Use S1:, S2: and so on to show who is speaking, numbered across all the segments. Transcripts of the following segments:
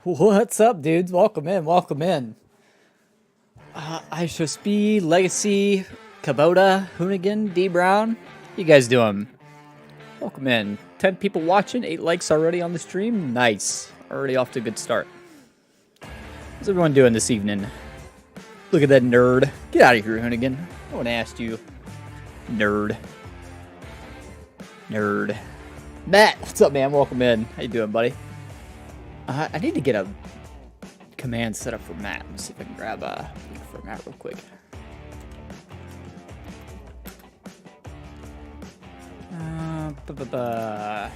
S1: What's up, dudes? Welcome in, welcome in. ISO Speed, Legacy, Kubota, Hoonigan, D Brown. You guys doing? Welcome in. 10 people watching, 8 likes already on the stream. Nice. Already off to a good start. How's everyone doing this evening? Look at that nerd. Get out of here, Hoonigan. No one asked you. Nerd. Nerd. Matt, what's up, man? Welcome in. How you doing, buddy? I need to get a command set up for Matt. Let's see if I can grab a for Matt real quick. I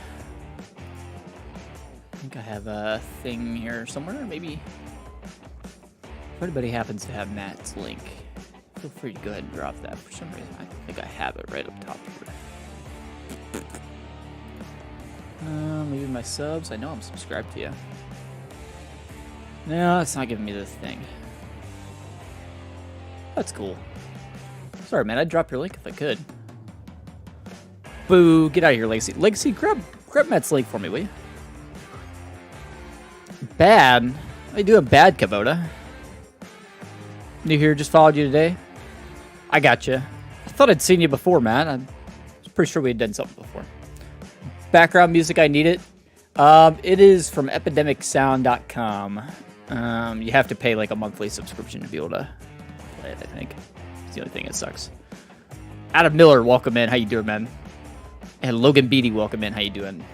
S1: think I have a thing here somewhere. Maybe if anybody happens to have Matt's link, feel free to go ahead and drop that. For some reason, I think I have it right up top here. Maybe my subs. I know I'm subscribed to you. No, it's not giving me this thing. That's cool. Sorry, man. I'd drop your link if I could. Boo! Get out of here, Legacy. Legacy, grab Matt's link for me, will you? Bad? I do a bad, Kubota. New here, just followed you today. I got you. I thought I'd seen you before, man. I'm pretty sure we had done something before. Background music, I need it. It is from epidemicsound.com. You have to pay like a monthly subscription to be able to play it, I think. It's the only thing that sucks. Adam Miller, welcome in. How you doing, man? And Logan Beatty, welcome in. How you doing?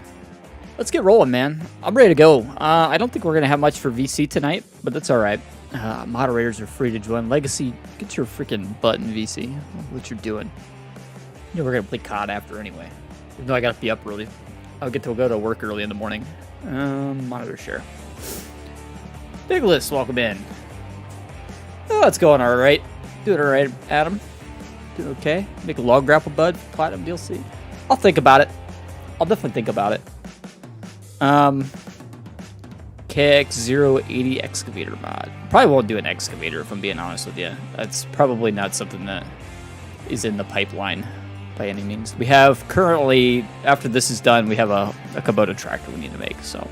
S1: Let's get rolling, man. I'm ready to go. I don't think we're going to have much for VC tonight, but that's all right. Moderators are free to join. Legacy, get your freaking butt in VC. What you're doing. You know we're going to play COD after anyway. Even though I got to be up early. I'll get to go to work early in the morning. Monitor share. Nicholas, welcome in. Oh, it's going all right. Doing all right, Adam. Doing okay. Make a log grapple bud for Platinum DLC. I'll think about it. I'll definitely think about it. KX080 excavator mod. Probably won't do an excavator if I'm being honest with you. That's probably not something that is in the pipeline by any means. We have currently, after this is done, we have a Kubota tractor we need to make, so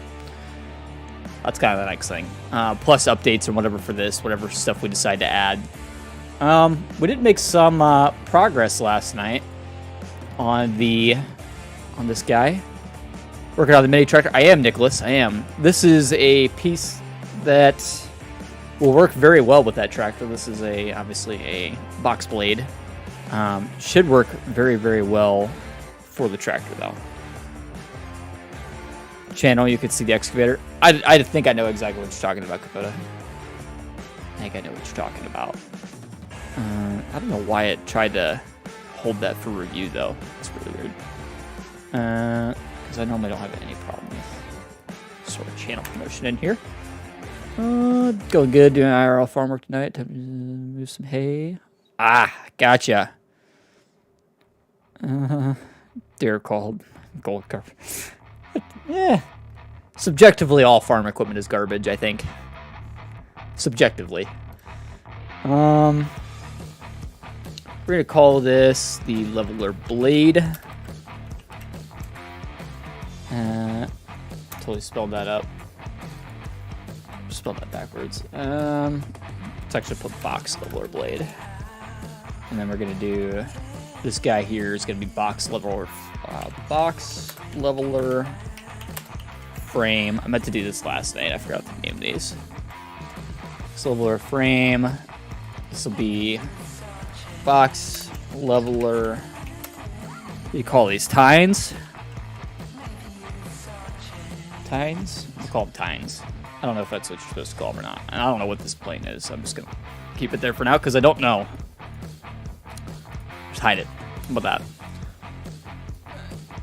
S1: that's kind of the next thing. Plus updates or whatever for this, whatever stuff we decide to add. We did make some progress last night on this guy. Working on the mini tractor. I am Nicholas. I am. This is a piece that will work very well with that tractor. This is obviously a box blade. Should work very, very well for the tractor though. Channel, you can see the excavator. I think I know exactly what you're talking about, Kubota. I think I know what you're talking about. I don't know why it tried to hold that for review though. It's really weird. Because I normally don't have any problem with sort of channel promotion in here. Going good, doing IRL farm work tonight. Time to move some hay. Gotcha. Deere called gold garbage. Yeah. Subjectively, all farm equipment is garbage, I think. Subjectively. We're gonna call this the leveler blade. Totally spelled that up. Spelled that backwards. Let's actually put box leveler blade. And then we're gonna do this guy here is gonna be box leveler frame. I meant to do this last night. I forgot to name these. Box leveler frame. This will be box leveler. What do you call these? Tines? Tines? We'll call them tines. I don't know if that's what you're supposed to call them or not. And I don't know what this plane is. So I'm just gonna keep it there for now because I don't know. Just hide it. How about that?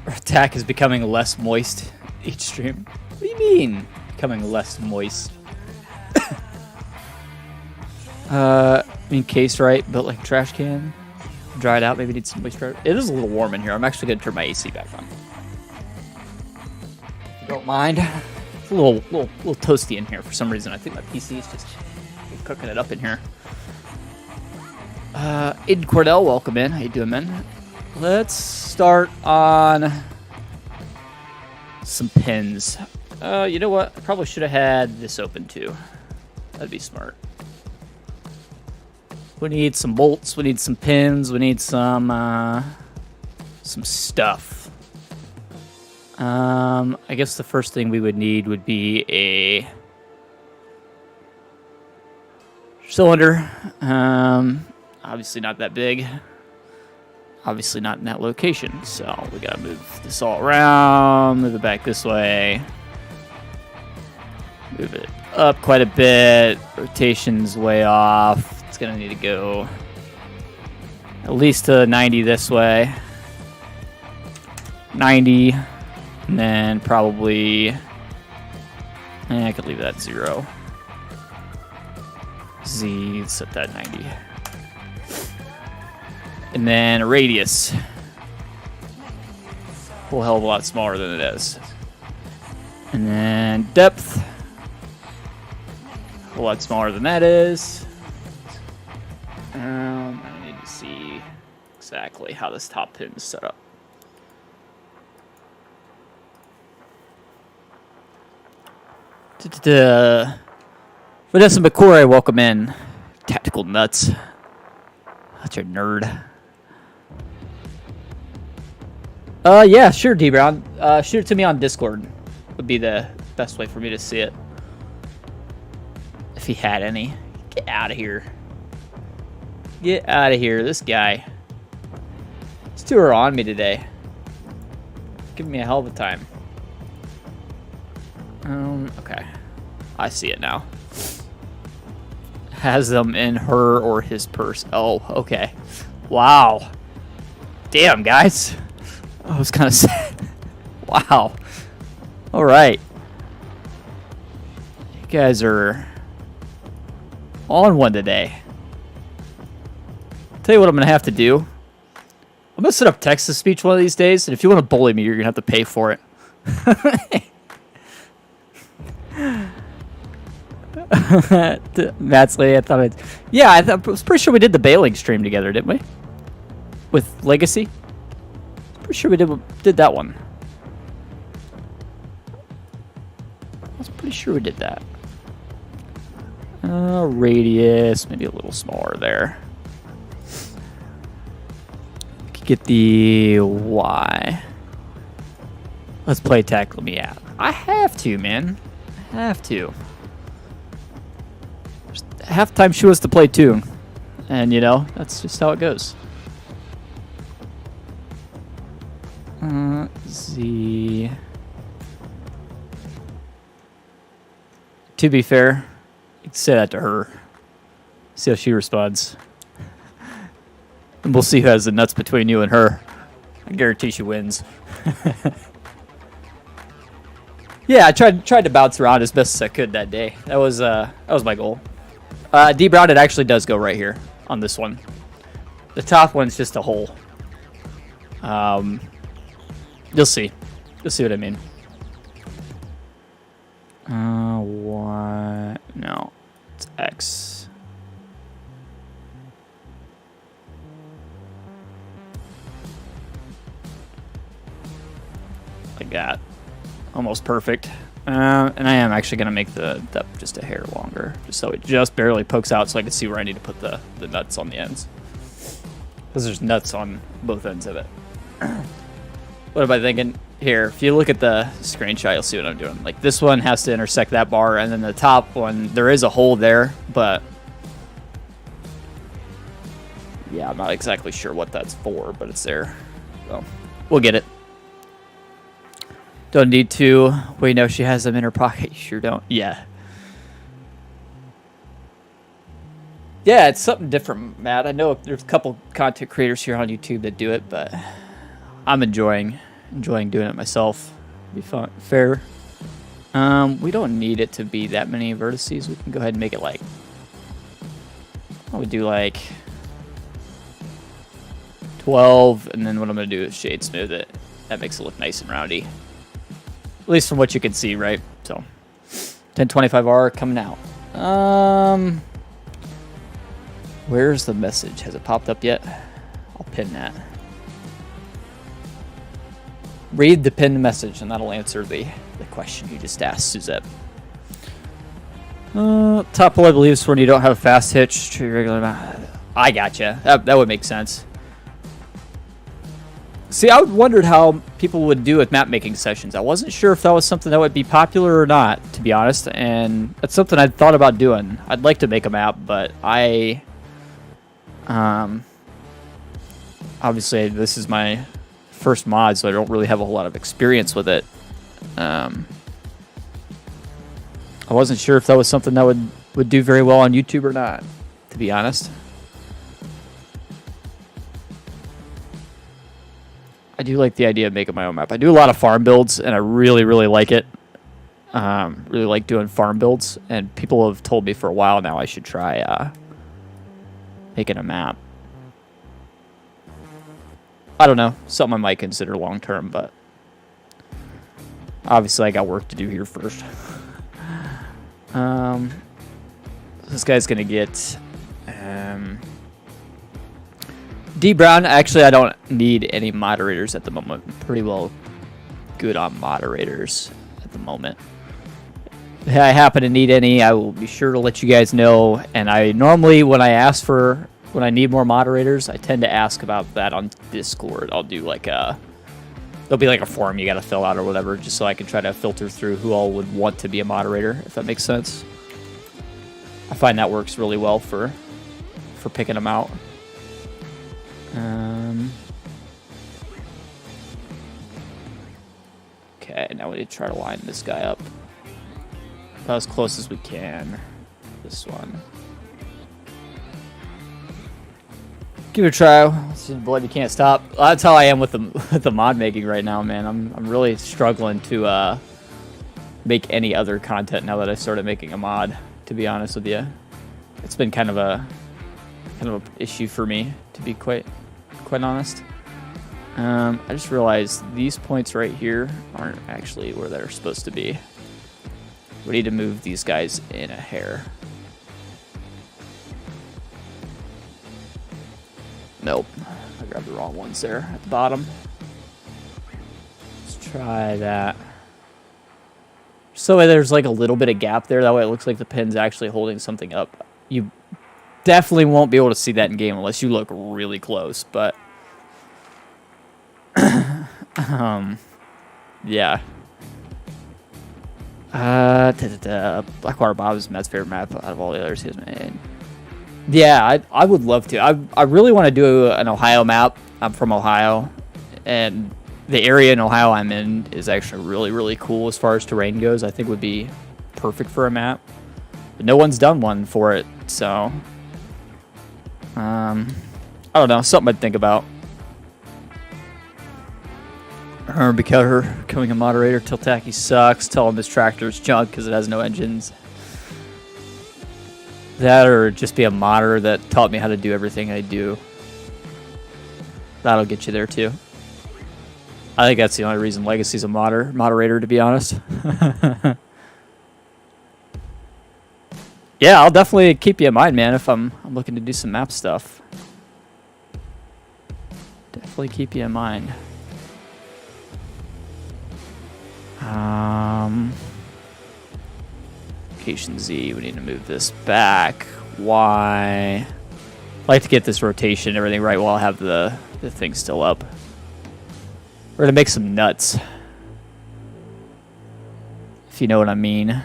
S1: Our attack is becoming less moist each stream. What do you mean? Becoming less moist? I mean, case right, built like a trash can. Dried out, maybe need some moisture. It is a little warm in here. I'm actually gonna turn my AC back on. If you don't mind. It's a little toasty in here for some reason. I think my PC is just cooking it up in here. Aiden Cordell, welcome in. How you doing, man? Let's start on some pins. You know what? I probably should have had this open too. That'd be smart. We need some bolts. We need some pins. We need some stuff. I guess the first thing we would need would be a cylinder. Obviously not that big. Obviously not in that location. So we gotta move this all around. Move it back this way. Move it up quite a bit. Rotation's way off. It's gonna need to go at least to 90 this way. 90. And then probably I could leave that 0. Z, set that 90. And then a radius. A whole hell of a lot smaller than it is. And then depth. A whole lot smaller than that is. I need to see exactly how this top pin is set up. Vanessa McCoy, welcome in. Tactical nuts. That's your nerd. Yeah, sure, D-Brown. Shoot it to me on Discord. Would be the best way for me to see it. If he had any. Get out of here. Get out of here. This guy. These two are on me today. Giving me a hell of a time. Okay. I see it now. Has them in her or his purse. Oh, okay. Wow. Damn, guys. I was kind of sad. Wow. All right. You guys are on one today. Tell you what I'm going to have to do. I'm going to set up text-to-speech one of these days, and if you want to bully me, you're going to have to pay for it. Matt's lady, I thought yeah, I was pretty sure we did the baling stream together, didn't we? With Legacy? Pretty sure we did that one. I was pretty sure we did that. Radius, maybe a little smaller there. We could get the Y. Let's play tackle me out. I have to, man. I have to. Halftime she wants to play too. And, you know, that's just how it goes. Z. To be fair, you can say that to her. See how she responds. And we'll see who has the nuts between you and her. I guarantee she wins. Yeah, I tried to bounce around as best as I could that day. That was my goal. D Brown, it actually does go right here on this one. The top one's just a hole. You'll see. You'll see what I mean. Y. No, it's X. Like that. Almost perfect. And I am actually going to make the depth just a hair longer, just so it just barely pokes out so I can see where I need to put the nuts on the ends. Because there's nuts on both ends of it. What am I thinking? Here, if you look at the screenshot, you'll see what I'm doing. Like, this one has to intersect that bar, and then the top one, there is a hole there, but yeah, I'm not exactly sure what that's for, but it's there. So, we'll get it. Don't need to. Wait, no, she has them in her pocket. You sure don't? Yeah. Yeah, it's something different, Matt. I know there's a couple content creators here on YouTube that do it, but I'm enjoying doing it myself. Be fun, fair. We don't need it to be that many vertices. We can go ahead and make it like, I would do like 12, and then what I'm gonna do is shade smooth it. That makes it look nice and roundy. At least from what you can see, right? So 1025R coming out. Where's the message? Has it popped up yet? I'll pin that. Read the pinned message, and that'll answer the question you just asked, Suzette. Top pull, I believe, is when you don't have a fast hitch to your regular amount. I gotcha. That would make sense. See, I wondered how people would do with map making sessions. I wasn't sure if that was something that would be popular or not, to be honest, and that's something I'd thought about doing. I'd like to make a map, but obviously this is my first mod, so I don't really have a whole lot of experience with it. I wasn't sure if that was something that would do very well on YouTube or not, to be honest. I do like the idea of making my own map. I do a lot of farm builds, and I really, really like it. Really like doing farm builds, and people have told me for a while now I should try making a map. I don't know, something I might consider long term, but obviously I got work to do here first. This guy's gonna get D Brown. Actually, I don't need any moderators at the moment. I'm pretty well good on moderators at the moment. If I happen to need any, I will be sure to let you guys know. And I normally, when I need more moderators, I tend to ask about that on Discord. I'll do like there'll be like a form you got to fill out or whatever, just so I can try to filter through who all would want to be a moderator, if that makes sense. I find that works really well for picking them out. Okay, now we need to try to line this guy up about as close as we can. This one. Give it a try. See the blood you can't stop. That's how I am with the mod making right now, man. I'm really struggling to make any other content now that I started making a mod. To be honest with you, it's been kind of a issue for me, to be quite honest. I just realized these points right here aren't actually where they're supposed to be. We need to move these guys in a hair. Nope. I grabbed the wrong ones there at the bottom. Let's try that. So there's like a little bit of gap there. That way it looks like the pin's actually holding something up. You definitely won't be able to see that in game unless you look really close, but yeah. Blackwater Bob is Matt's favorite map out of all the others he's made. Yeah, I would love to. I really want to do an Ohio map. I'm from Ohio, and the area in Ohio I'm in is actually really, really cool as far as terrain goes. I think would be perfect for a map. But no one's done one for it, so I don't know. Something I'd think about. I remember becoming a moderator. Tiltaki sucks. Tell him his tractor's junk because it has no engines. That or just be a modder that taught me how to do everything I do. That'll get you there too. I think that's the only reason Legacy's a moderator, to be honest. Yeah, I'll definitely keep you in mind, man, if I'm looking to do some map stuff. Definitely keep you in mind. Location Z, we need to move this back. Y. I like to get this rotation and everything right while I have the thing still up. We're gonna make some nuts, if you know what I mean.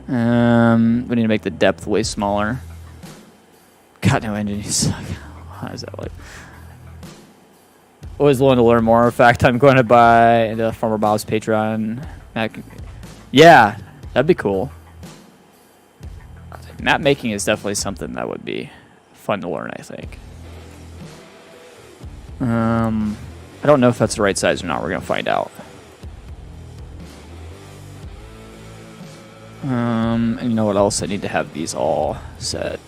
S1: We need to make the depth way smaller. God, no engine, you suck. How is that like? Always willing to learn more. In fact, I'm going to buy into Farmer Bob's Patreon. Yeah, that'd be cool. Map making is definitely something that would be fun to learn, I think. I don't know if that's the right size or not. We're going to find out. And you know what else? I need to have these all set.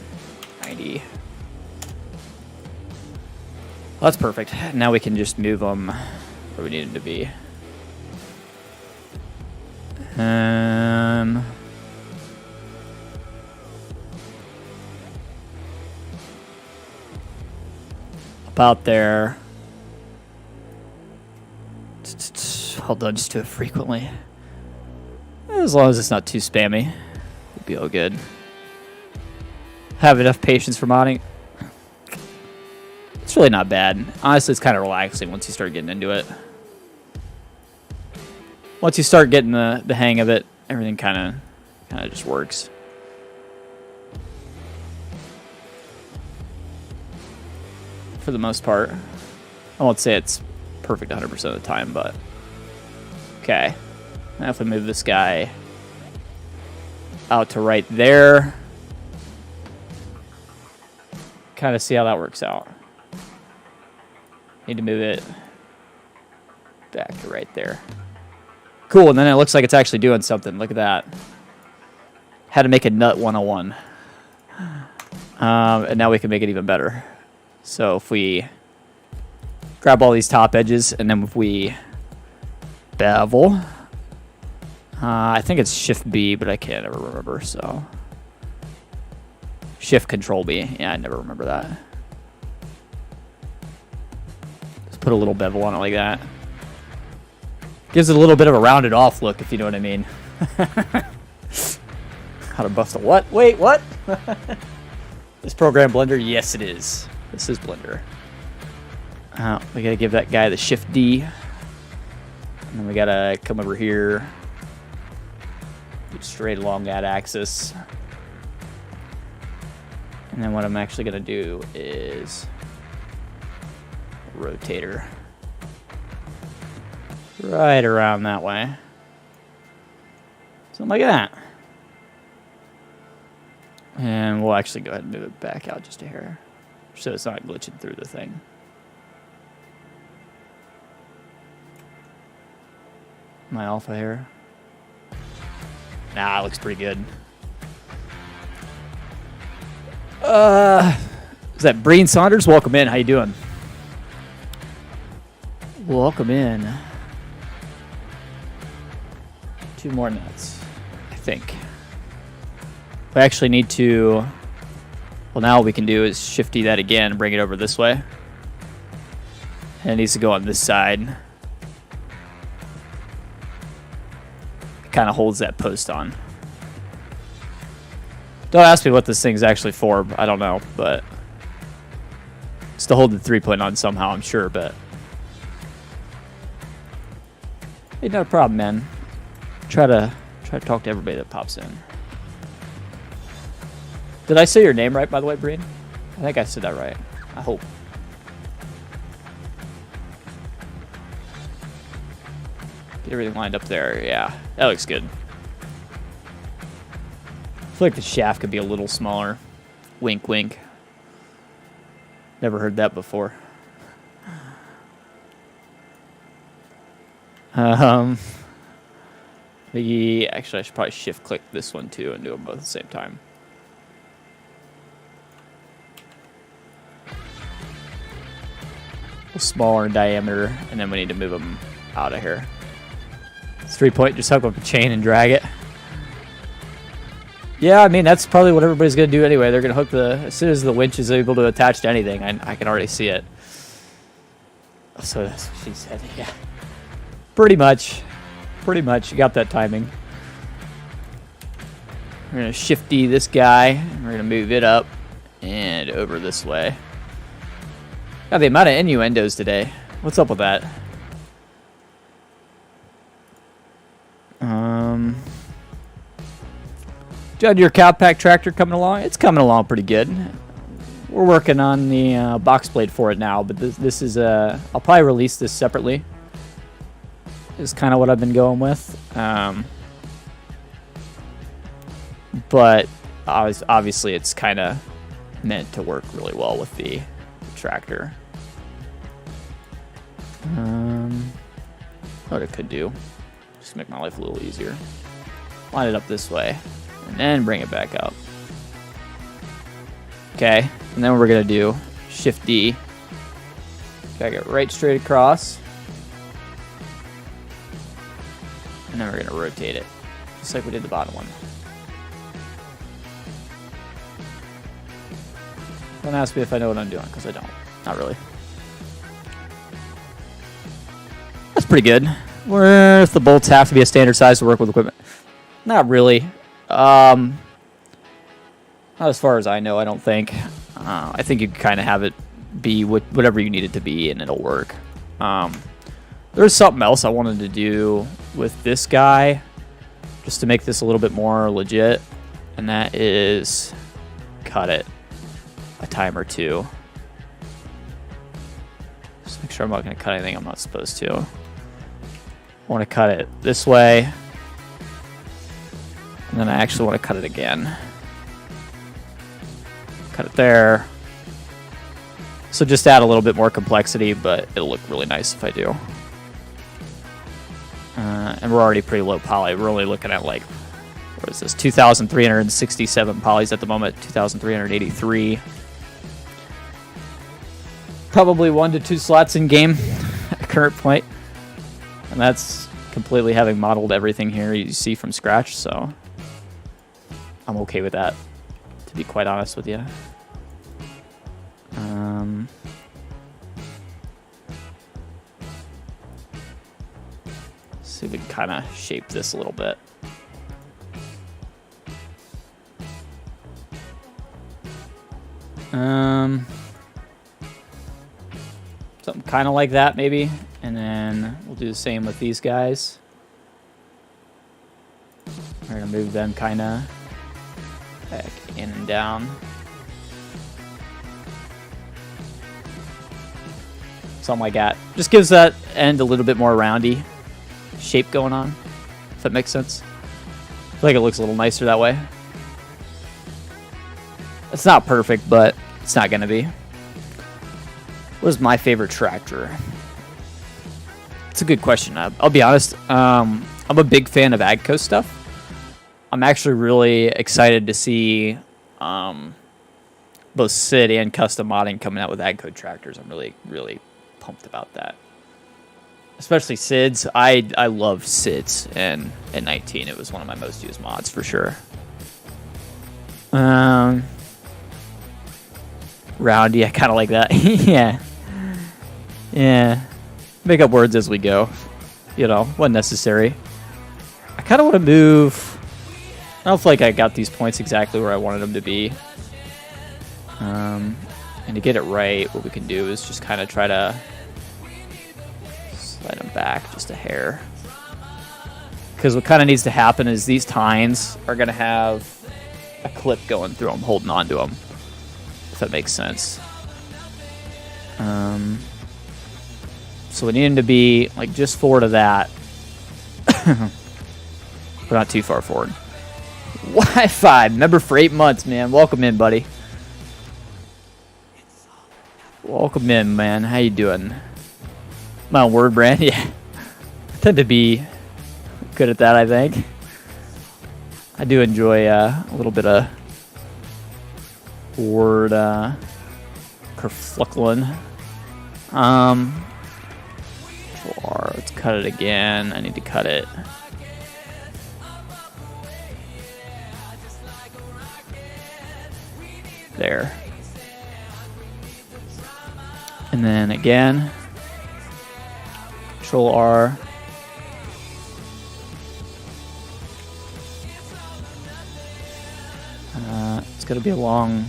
S1: 90. Well, that's perfect. Now we can just move them where we need them to be. About there. Hold on, just do it frequently. As long as it's not too spammy, we'll be all good. Have enough patience for modding. It's really not bad. Honestly, it's kind of relaxing once you start getting into it. Once you start getting the hang of it, everything kind of just works. For the most part. I won't say it's perfect 100% of the time, but okay. Now if I move this guy out to right there, kind of see how that works out. Need to move it back to right there. Cool, and then it looks like it's actually doing something. Look at that. Had to make a nut 101. And now we can make it even better. So if we grab all these top edges, and then if we bevel, I think it's Shift B, but I can't ever remember, so. Shift Control B. Yeah, I never remember that. Just put a little bevel on it like that. Gives it a little bit of a rounded off look, if you know what I mean. How to bust a what? Wait, what? This program Blender? Yes, it is. This is Blender. We gotta give that guy the Shift D. And then we gotta come over here. Get straight along that axis. And then what I'm actually gonna do is rotator. Right around that way. Something like that. And we'll actually go ahead and move it back out just a hair, so it's not glitching through the thing. My alpha hair. Nah, it looks pretty good. Is that Breen Saunders? Welcome in. How you doing? Welcome in. 2 more nuts. I think. We actually need to... Well, now what we can do is shifty that again and bring it over this way. And it needs to go on this side. It kind of holds that post on. Don't ask me what this thing's actually for. I don't know, but it's to hold the 3-point on somehow, I'm sure, but hey, not a problem, man. Try to talk to everybody that pops in. Did I say your name right, by the way, Breen? I think I said that right. I hope. Get everything lined up there. Yeah, that looks good. I feel like the shaft could be a little smaller. Wink, wink. Never heard that before. Maybe, actually, I should probably shift click this one too and do them both at the same time. A little smaller in diameter, and then we need to move them out of here. 3-point, just hook up a chain and drag it. Yeah, I mean, that's probably what everybody's going to do anyway. They're going to hook as soon as the winch is able to attach to anything, I can already see it. So that's what she said, yeah. Pretty much. Pretty much. You got that timing. We're going to shifty this guy. And we're going to move it up and over this way. God, the amount of innuendos today. What's up with that? John Deere Cowpack tractor coming along? It's coming along pretty good. We're working on the box blade for it now, but this is I'll probably release this separately. Is kind of what I've been going with. But obviously it's kind of meant to work really well with the tractor. What it could do, just make my life a little easier. Line it up this way, and then bring it back up. Okay, and then we're gonna do Shift D. Drag it right straight across, and then we're gonna rotate it, just like we did the bottom one. Don't ask me if I know what I'm doing, because I don't. Not really. That's pretty good. Where if the bolts have to be a standard size to work with equipment? Not really. Not as far as I know, I don't think. I think you can kind of have it be whatever you need it to be, and it'll work. There's something else I wanted to do with this guy, just to make this a little bit more legit, and that is cut it a time or two. Just make sure I'm not going to cut anything I'm not supposed to. I want to cut it this way, and then I actually want to cut it again. Cut it there. So just add a little bit more complexity, but it'll look really nice if I do. And we're already pretty low poly. We're only looking at like, what is this, 2,367 polys at the moment, 2,383. Probably 1 to 2 slots in game at current point. And that's completely having modeled everything here you see from scratch, so I'm okay with that, to be quite honest with you. See if we can kind of shape this a little bit. Something kind of like that, maybe. And then we'll do the same with these guys. We're going to move them kind of back in and down. Something like that. Just gives that end a little bit more roundy shape going on, if that makes sense. I feel like it looks a little nicer that way. It's not perfect, but it's not going to be. What is my favorite tractor? It's a good question. I'll be honest. I'm a big fan of AGCO stuff. I'm actually really excited to see both SID and custom modding coming out with AGCO tractors. I'm really, really pumped about that. especially SIDS. I love SIDS, and at 19 it was one of my most used mods for sure. Roundy, I kind of like that. Yeah. Make up words as we go. You know, when necessary. I kind of want to move. I don't feel like I got these points exactly where I wanted them to be. And to get it right, what we can do is just kind of try to slide them back just a hair. Because what kind of needs to happen is these tines are going to have a clip going through them, holding on to them. If that makes sense. So we need them to be like just forward of that. But not too far forward. Wi-Fi, member for 8 months, man. Welcome in, buddy. Welcome in, man. How you doing? My own word brand, yeah. I tend to be good at that, I think. I do enjoy a little bit of word kerfluckling. Let's cut it again. I need to cut it. There. And then again, Control R. It's going to be along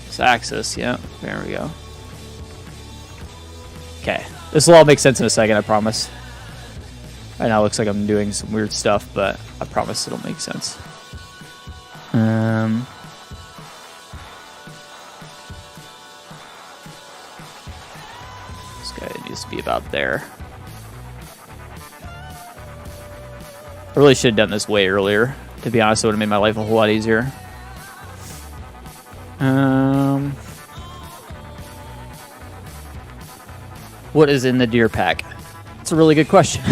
S1: this axis. Yeah, there we go. Okay, this will all make sense in a second, I promise. Right now it looks like I'm doing some weird stuff, but I promise it'll make sense. This guy needs to be about there. I really should have done this way earlier. To be honest, it would have made my life a whole lot easier. What is in the Deere pack? It's a really good question.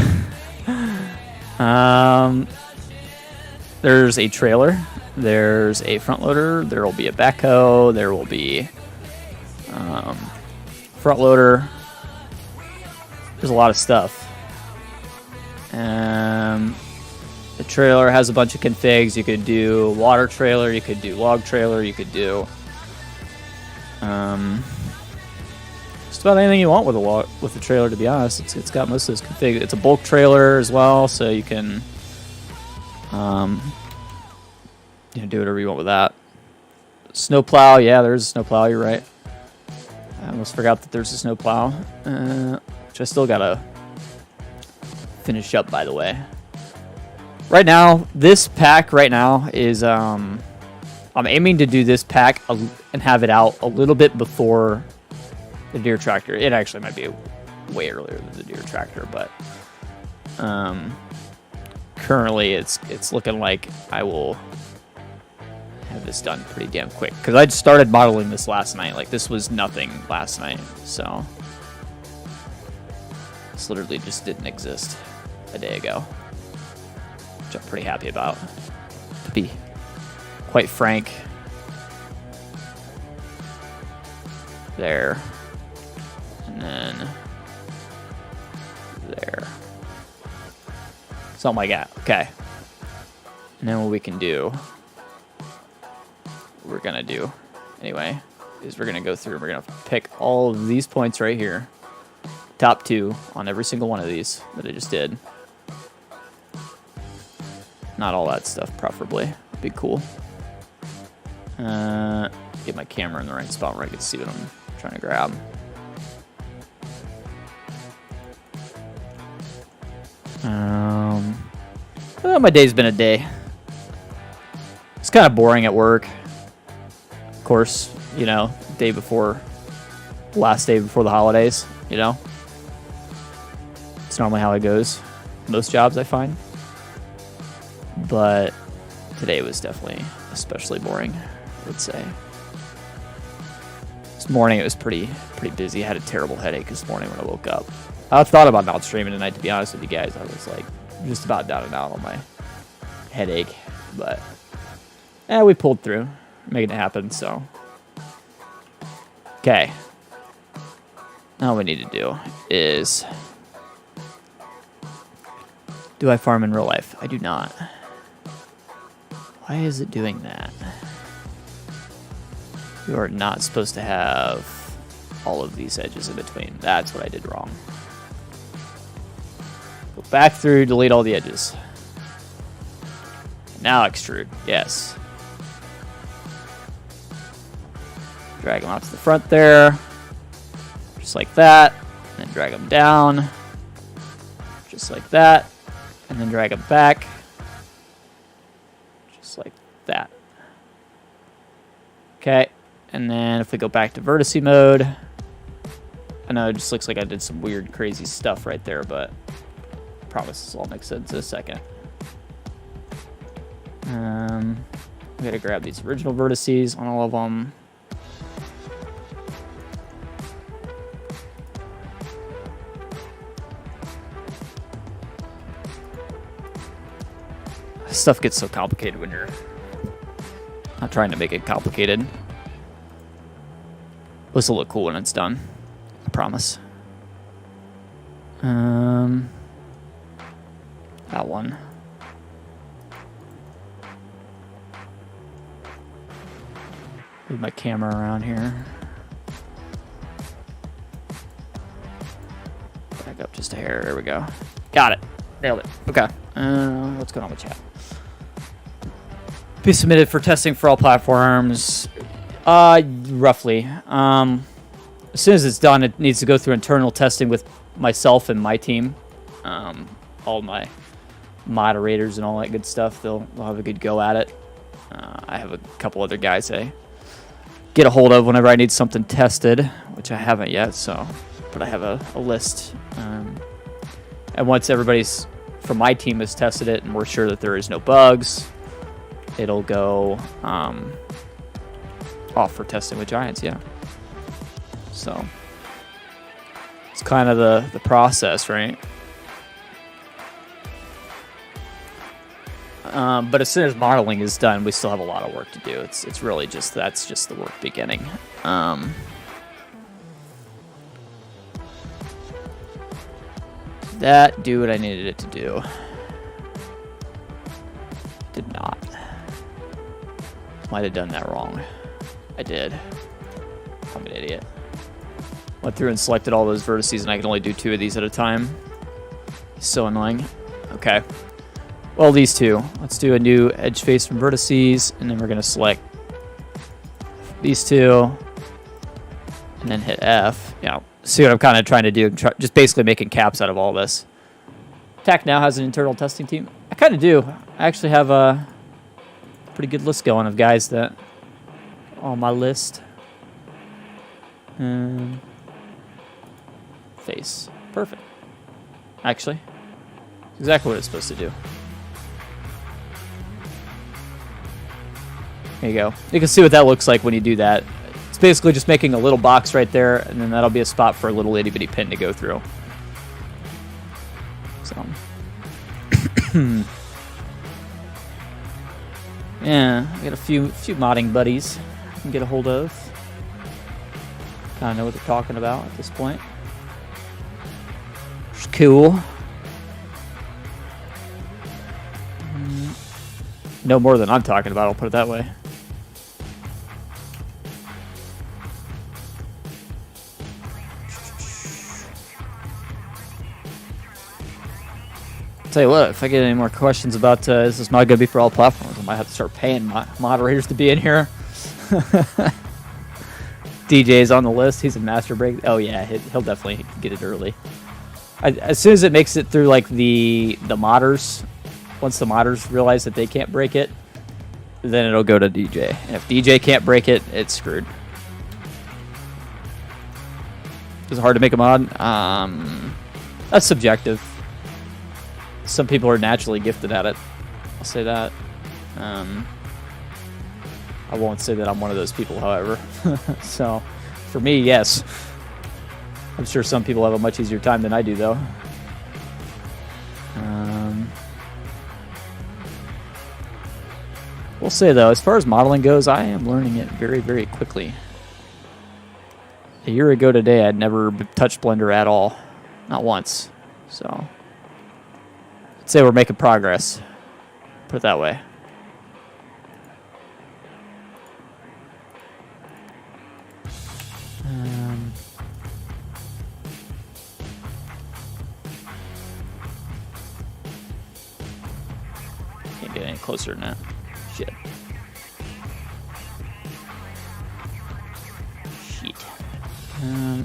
S1: There's a trailer. There's a front loader. There will be a backhoe. There will be front loader. There's a lot of stuff. The trailer has a bunch of configs. You could do water trailer. You could do log trailer. You could do just about anything you want with the trailer. To be honest, it's got most of those configs. It's a bulk trailer as well, so you can do whatever you want with that. Snow plow, yeah, there's a snow plow. You're right. I almost forgot that there's a snow plow, which I still gotta finish up, by the way. Right now, this pack right now is I'm aiming to do this pack and have it out a little bit before the Deere tractor. It actually might be way earlier than the Deere tractor, but currently it's looking like I will have this done pretty damn quick, because I started modeling this last night. Like, this was nothing last night, so this literally just didn't exist a day ago, which I'm pretty happy about, to be quite frank. There. And then there. Something like that. Okay. And then what we can do, what we're going to do anyway, is we're going to go through and we're going to pick all of these points right here. Top 2 on every single one of these that I just did. Not all that stuff, preferably. Would be cool. Get my camera in the right spot where I can see what I'm trying to grab. Well, my day's been a day. It's kind of boring at work. Of course, day before, last day before the holidays, It's normally how it goes. Most jobs, I find. But today was definitely especially boring, I would say. This morning it was pretty busy. I had a terrible headache this morning when I woke up. I thought about not streaming tonight, to be honest with you guys. I was like just about down and out on my headache, but we pulled through, making it happen. So okay, now what we need to do is Do I farm in real life? I do not. Why is it doing that? You are not supposed to have all of these edges in between. That's what I did wrong. Go back through, delete all the edges. Now extrude, yes. Drag them out to the front there, just like that, and then drag them down, just like that, and then drag them back, just like that. Okay, and then if we go back to vertice mode, I know it just looks like I did some weird, crazy stuff right there, but I promise this all makes sense in a second. We gotta grab these original vertices on all of them. Stuff gets so complicated when you're not trying to make it complicated. This will look cool when it's done. I promise. That one. Move my camera around here. Back up just a hair. There we go. Got it. Nailed it. Okay. What's going on with chat? Be submitted for testing for all platforms. Roughly. As soon as it's done, it needs to go through internal testing with myself and my team. All my moderators and all that good stuff. They'll have a good go at it. I have a couple other guys I get a hold of whenever I need something tested, which I haven't yet. But I have a list. And once everybody's from my team has tested it and we're sure that there is no bugs, it'll go off for testing with Giants, yeah. So it's kind of the process, right? But as soon as modeling is done, we still have a lot of work to do. It's really just that's just the work beginning. That do what I needed it to do. Did not. Might have done that wrong. I did. I'm an idiot. Went through and selected all those vertices, and I can only do 2 of these at a time. So annoying. Okay. Well, these 2. Let's do a new edge face from vertices, and then we're going to select these 2, and then hit F. Yeah. See what I'm kind of trying to do? Just basically making caps out of all this. TAC now has an internal testing team. I kind of do. I actually have a pretty good list going of guys that on my list. Face. Perfect. Actually, exactly what it's supposed to do. There you go. You can see what that looks like when you do that. It's basically just making a little box right there, and then that'll be a spot for a little itty-bitty pin to go through. So, yeah, I got a few modding buddies I can get a hold of. Kind of know what they're talking about at this point. Which is cool. No more than I'm talking about, I'll put it that way. Tell you what, if I get any more questions about is this mod going to be for all platforms, I might have to start paying moderators to be in here. DJ's on the list. He's a master break. Oh yeah, he'll definitely get it early. As soon as it makes it through like the modders, once the modders realize that they can't break it, then it'll go to DJ. And if DJ can't break it, it's screwed. Is it hard to make a mod? That's subjective. Some people are naturally gifted at it. I'll say that. I won't say that I'm one of those people, however. So, for me, yes. I'm sure some people have a much easier time than I do, though. We'll say, though, as far as modeling goes, I am learning it very, very quickly. A year ago today, I'd never touched Blender at all. Not once. So, say we're making progress. Put it that way. Can't get any closer than that. Shit.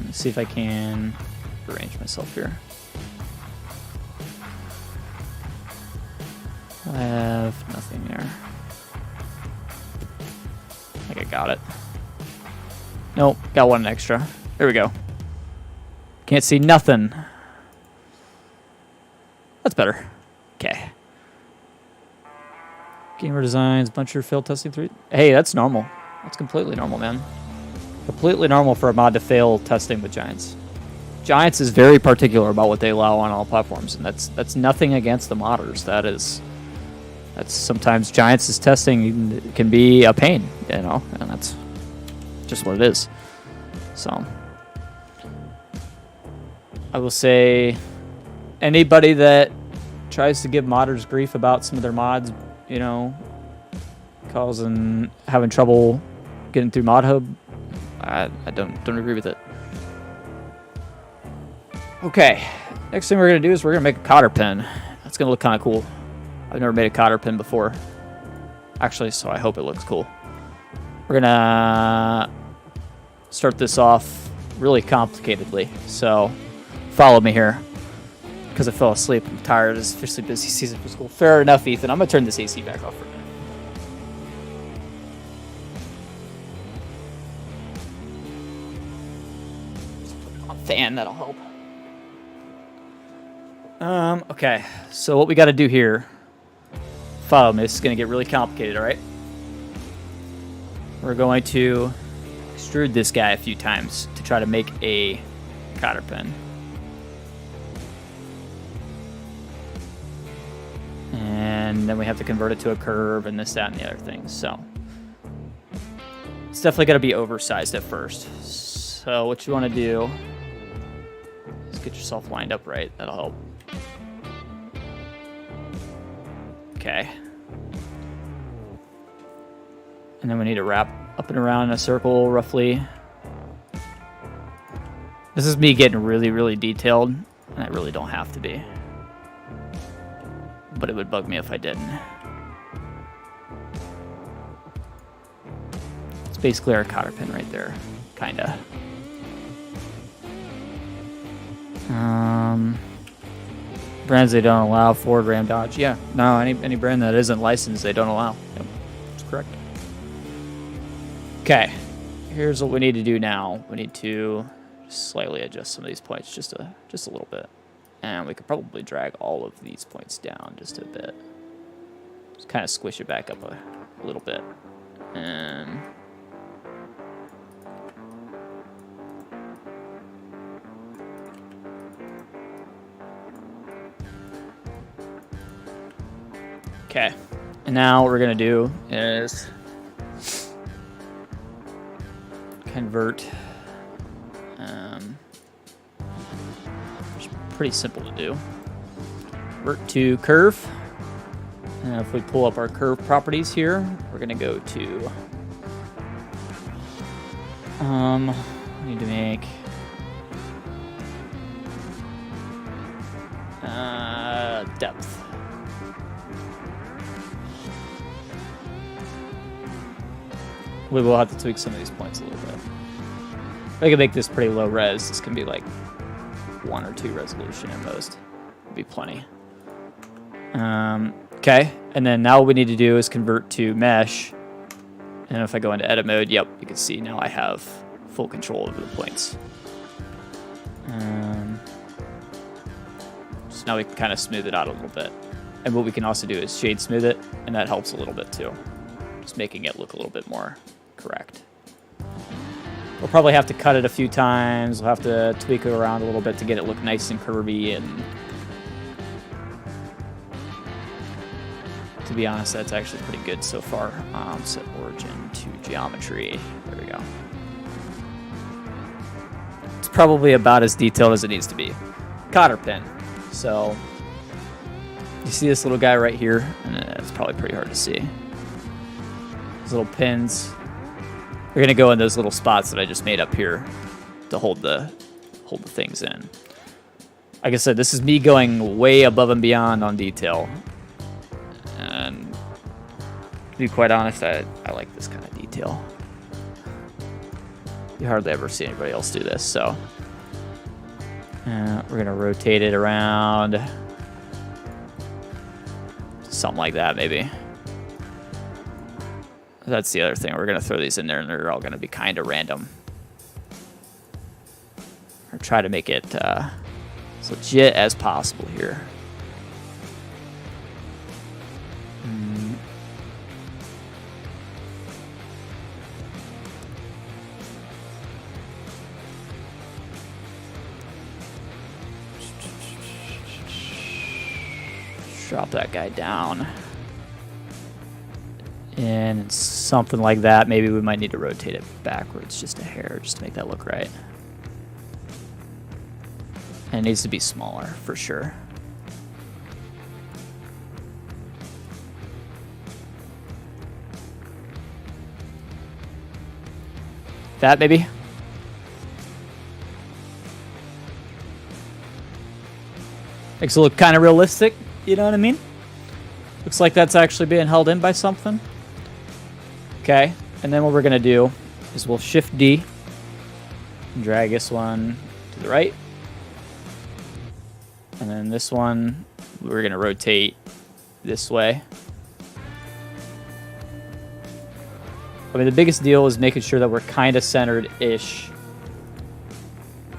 S1: Let's see if I can arrange myself here. I have nothing there. I think I got it. Nope, got one extra. There we go. Can't see nothing. That's better. Okay. Gamer designs, buncher failed testing 3. Hey, that's normal. That's completely normal, man. Completely normal for a mod to fail testing with Giants. Giants is very particular about what they allow on all platforms, and that's nothing against the modders. That's sometimes Giants' testing can be a pain, you know, and that's just what it is. So I will say anybody that tries to give modders grief about some of their mods, you know, having trouble getting through Mod Hub, I don't agree with it. Okay, next thing we're gonna do is we're gonna make a cotter pin. That's gonna look kind of cool. I've never made a cotter pin before, actually, so I hope it looks cool. We're gonna start this off really complicatedly, so follow me here. Because I fell asleep, I'm tired. It's officially busy season for school. Fair enough, Ethan. I'm gonna turn this AC back off for a minute. Fan, that'll help. Okay, so what we got to do here, follow me, this is going to get really complicated, all right? We're going to extrude this guy a few times to try to make a cotter pin. And then we have to convert it to a curve and this, that, and the other things. So it's definitely going to be oversized at first. So what you want to do is get yourself lined up right. That'll help. Okay. And then we need to wrap up and around in a circle, roughly. This is me getting really, really detailed, and I really don't have to be. But it would bug me if I didn't. It's basically our cotter pin right there, kinda. Brands they don't allow: Ford, Ram, Dodge. Yeah, no, any brand that isn't licensed they don't allow. Yep, that's correct. Okay, here's what we need to do now. We need to slightly adjust some of these points just a little bit. And we could probably drag all of these points down just a bit. Just kind of squish it back up a little bit. And okay. And now what we're going to do is convert. Pretty simple to do. Convert to curve. And if we pull up our curve properties here, we're going to go to need to make depth. We will have to tweak some of these points a little bit. I can make this pretty low res. This can be like 1 or 2 resolution at most. Would be plenty. Okay, and then now what we need to do is convert to mesh. And if I go into edit mode, yep, you can see now I have full control over the points. So now we can kind of smooth it out a little bit. And what we can also do is shade smooth it, and that helps a little bit too. Just making it look a little bit more correct. We'll probably have to cut it a few times. We'll have to tweak it around a little bit to get it look nice and curvy. And to be honest, that's actually pretty good so far. Set origin to geometry. There we go. It's probably about as detailed as it needs to be. Cotter pin. So You see this little guy right here? It's probably pretty hard to see. These little pins. They're gonna go in those little spots that I just made up here to hold the things in. Like I said, this is me going way above and beyond on detail. And to be quite honest, I like this kind of detail. You hardly ever see anybody else do this, so we're gonna rotate it around. Something like that, maybe. That's the other thing. We're going to throw these in there, and they're all going to be kind of random. Or try to make it as legit as possible here. Drop that guy down. And something like that. Maybe we might need to rotate it backwards just a hair just to make that look right. And it needs to be smaller for sure. That maybe. Makes it look kind of realistic. You know what I mean? Looks like that's actually being held in by something. Okay, and then what we're going to do is we'll Shift D and drag this one to the right. And then this one, we're going to rotate this way. I mean, the biggest deal is making sure that we're kind of centered-ish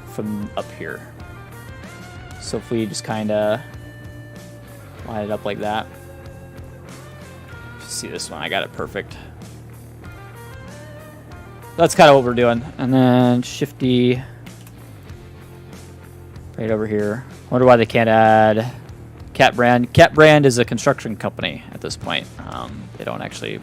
S1: from up here. So if we just kind of line it up like that. See this one, I got it perfect. That's kind of what we're doing. And then Shift D right over here. Wonder why they can't add Cat Brand. Cat Brand is a construction company at this point. They don't actually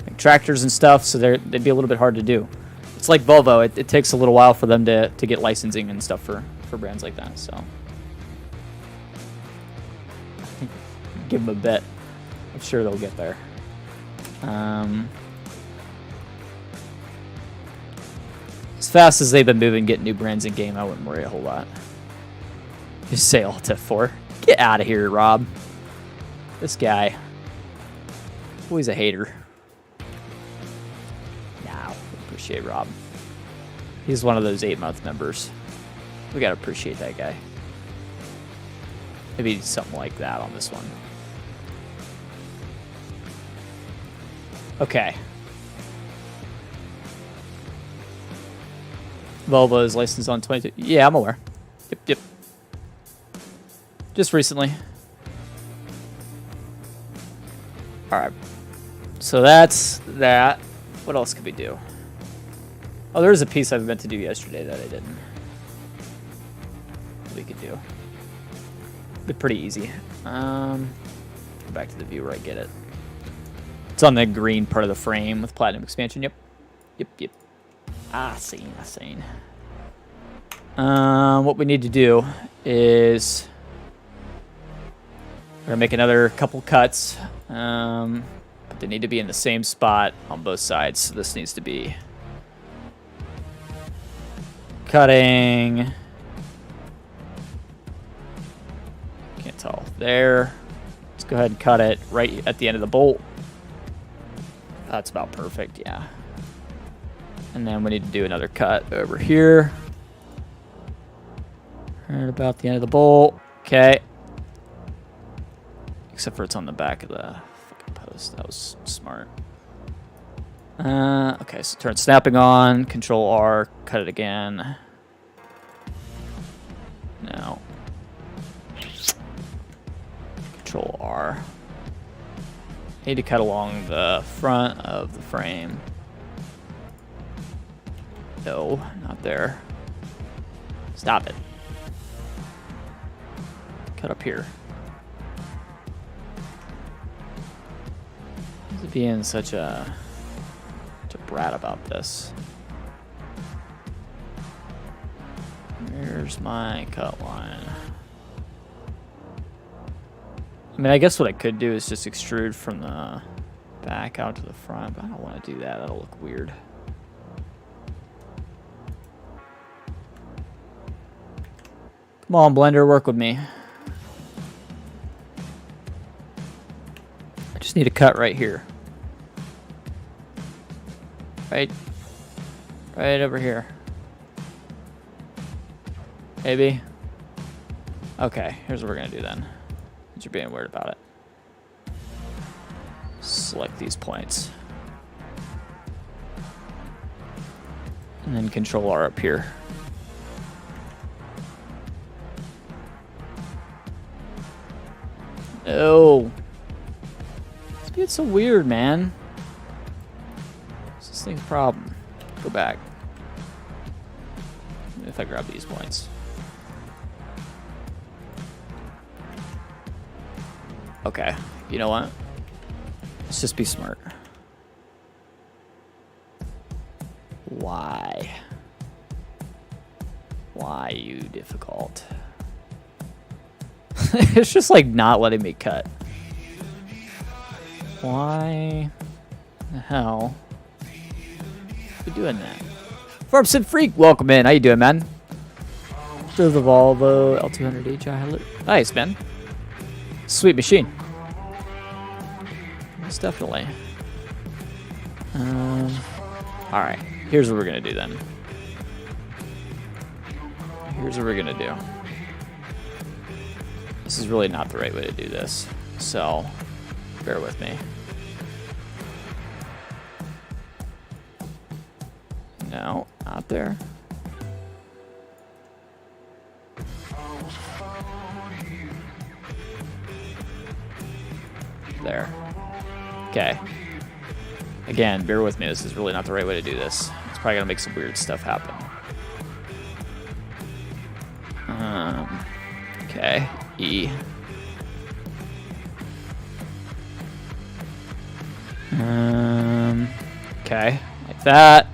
S1: make tractors and stuff, so they'd be a little bit hard to do. It's like Volvo. It takes a little while for them to get licensing and stuff for brands like that. So give them a bit. I'm sure they'll get there. As fast as they've been moving, getting new brands in game, I wouldn't worry a whole lot. Just say Alt F4. Get out of here, Rob. This guy. Always a hater. Nah, appreciate Rob. He's one of those 8-month members. We gotta appreciate that guy. Maybe something like that on this one. Okay. Volvo is licensed on 22. Yeah, I'm aware. Yep. Just recently. Alright. So that's that. What else could we do? Oh, there was a piece I meant to do yesterday that I didn't. We could do. Be pretty easy. Go back to the view where I get it. It's on the green part of the frame with platinum expansion. Yep. Seen. What we need to do is we're gonna make another couple cuts. But they need to be in the same spot on both sides. So this needs to be cutting. Can't tell. There. Let's go ahead and cut it right at the end of the bolt. That's about perfect, yeah. And then we need to do another cut over here. Right about the end of the bolt. Okay. Except for it's on the back of the fucking post. That was smart. Okay, so turn snapping on. Control R. Cut it again. No. Control R. Need to cut along the front of the frame. No, not there. Stop it. Cut up here. Who's being such a brat about this? Here's my cut line. I mean, I guess what I could do is just extrude from the back out to the front, but I don't want to do that. That'll look weird. Come on, Blender, work with me. I just need a cut right here. Right over here. Maybe. Okay, here's what we're gonna do then. Since you're being weird about it. Select these points. And then Control R up here. Oh. It's being so weird, man. What's this thing's problem? Go back. If I grab these points. Okay, you know what? Let's just be smart. Why? Why you difficult? It's just like not letting me cut. Why the hell are you doing that? Farmstead Freak, welcome in. How you doing, man? To the Volvo L200H. Nice, man. Sweet machine. Most definitely. Alright. Here's what we're going to do then. Here's what we're going to do. This is really not the right way to do this. So, bear with me. No, not there. There. Okay. Again, bear with me. This is really not the right way to do this. It's probably gonna make some weird stuff happen. Okay. E. Okay, like that.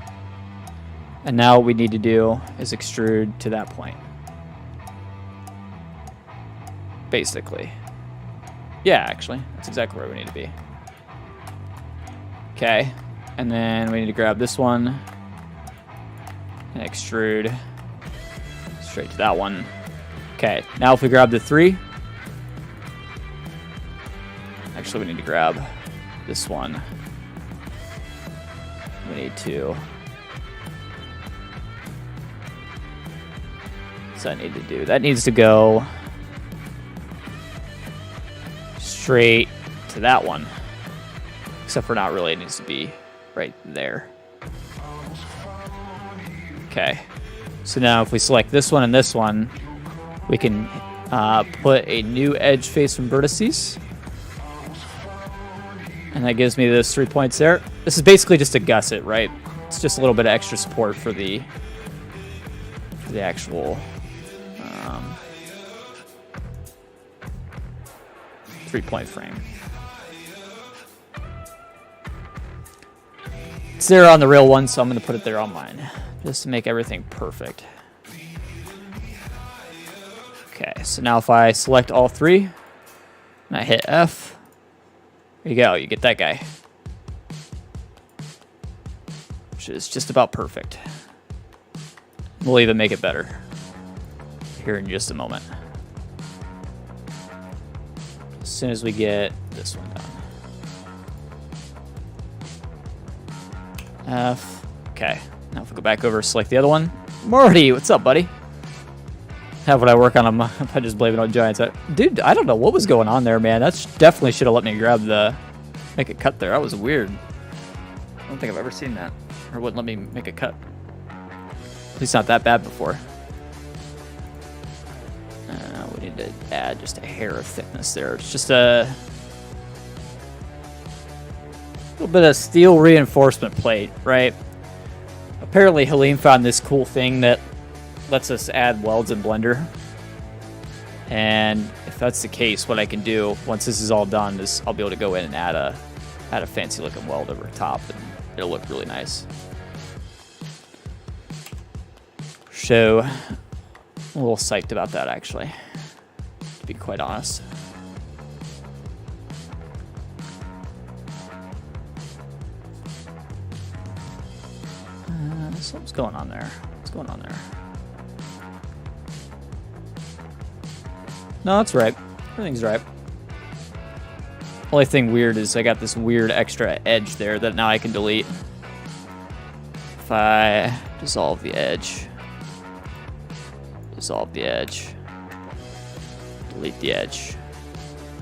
S1: And now what we need to do is extrude to that point. Basically. Yeah, actually, that's exactly where we need to be. Okay, and then we need to grab this one and extrude straight to that one. Okay, now if we grab the 3, actually we need to grab this one. We need to. What's that need to do? That needs to go straight to that one. Except for not really, it needs to be right there. Okay. So now if we select this one and this one, we can put a new edge face from vertices. And that gives me those 3 points there. This is basically just a gusset, right? It's just a little bit of extra support for the actual 3-point frame. It's there on the real one, so I'm going to put it there on mine, just to make everything perfect. Okay, so now if I select all 3, and I hit F, there you go, you get that guy. Which is just about perfect. We'll even make it better here in just a moment. As soon as we get this one done. F. Okay. Now if we go back over, select the other one. Marty, what's up, buddy? Have what I work on them. I just blame it on Giants. Dude, I don't know what was going on there, man. That's definitely should have let me grab the make a cut there. That was weird. I don't think I've ever seen that. Or wouldn't let me make a cut. At least not that bad before. We need to add just a hair of thickness there. It's just a little bit of steel reinforcement plate, right? Apparently Halim found this cool thing that lets us add welds in Blender. And if that's the case, what I can do once this is all done is I'll be able to go in and add a fancy looking weld over top, and it'll look really nice. So I'm a little psyched about that, actually, to be quite honest. Something's going on there. What's going on there? No, that's right. Everything's right. Only thing weird is I got this weird extra edge there that now I can delete. If I dissolve the edge. Dissolve the edge. Delete the edge.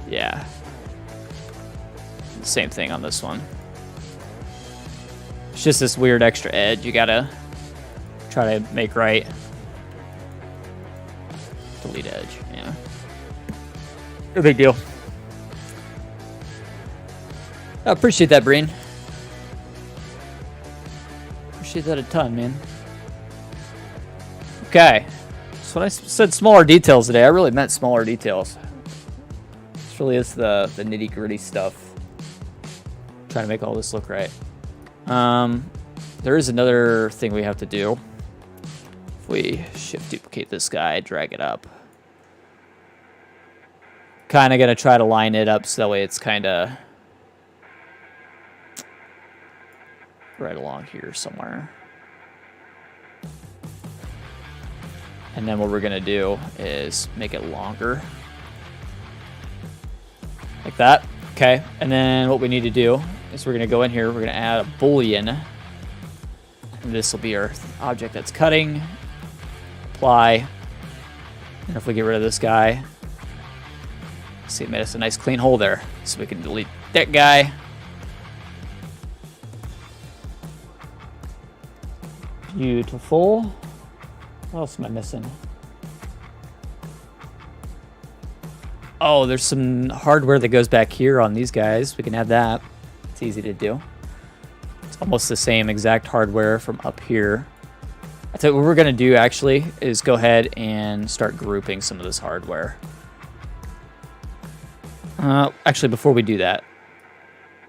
S1: Yeah. Same thing on this one. It's just this weird extra edge you gotta try to make right. Delete edge, yeah. No big deal. I appreciate that, Breen. Appreciate that a ton, man. Okay. So when I said smaller details today, I really meant smaller details. This really is the nitty-gritty stuff. Trying to make all this look right. There is another thing we have to do. If we shift duplicate this guy, drag it up. Kind of going to try to line it up so that way it's kind of right along here somewhere. And then what we're going to do is make it longer. Like that. Okay. And then what we need to do is we're going to go in here. We're going to add a boolean. And this will be our object that's cutting. Apply. And if we get rid of this guy, see, it made us a nice clean hole there. So we can delete that guy. Beautiful. What else am I missing? Oh, there's some hardware that goes back here on these guys. We can add that. It's easy to do. It's almost the same exact hardware from up here. I tell you what we're going to do actually is go ahead and start grouping some of this hardware. Actually, before we do that,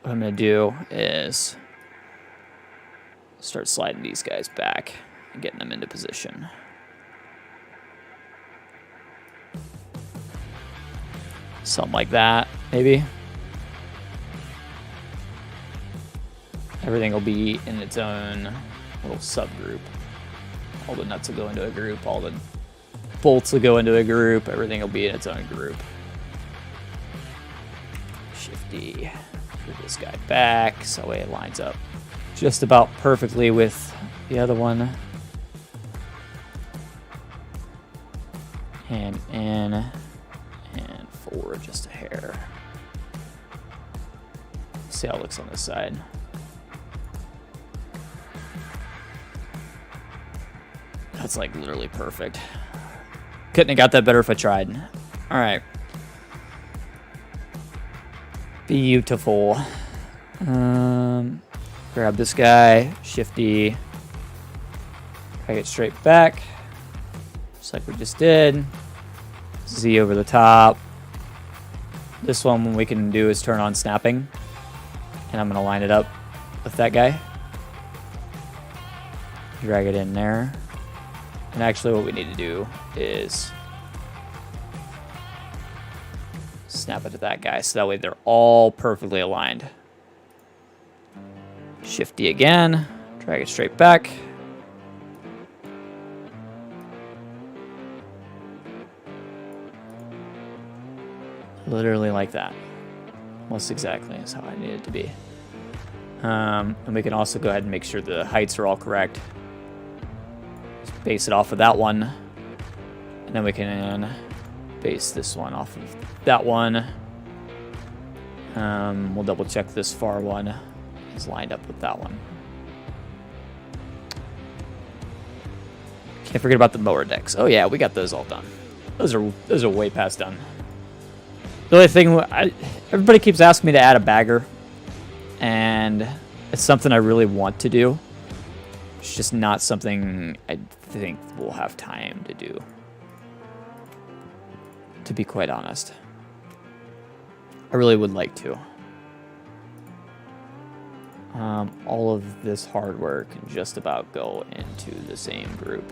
S1: what I'm going to do is start sliding these guys back and getting them into position. Something like that, maybe. Everything will be in its own little subgroup. All the nuts will go into a group, all the bolts will go into a group, everything will be in its own group. Shifty, move this guy back so that way it lines up just about perfectly with the other one. And in and forward just a hair. See how it looks on this side. That's like literally perfect. Couldn't have got that better if I tried. All right. Beautiful. Grab this guy, shifty, drag it straight back, just like we just did. Z over the top. This one, what we can do is turn on snapping, and I'm gonna line it up with that guy. Drag it in there. And actually what we need to do is snap it to that guy, so that way they're all perfectly aligned. Shifty again, drag it straight back. Literally like that. Almost exactly is how I need it to be. And we can also go ahead and make sure the heights are all correct. Just base it off of that one. And then we can base this one off of that one. We'll double check this far one is lined up with that one. Can't forget about the mower decks. Oh yeah, we got those all done. Those are way past done. The only thing, everybody keeps asking me to add a bagger, and it's something I really want to do. It's just not something I think we'll have time to do, to be quite honest. I really would like to. All of this hardware can just about go into the same group.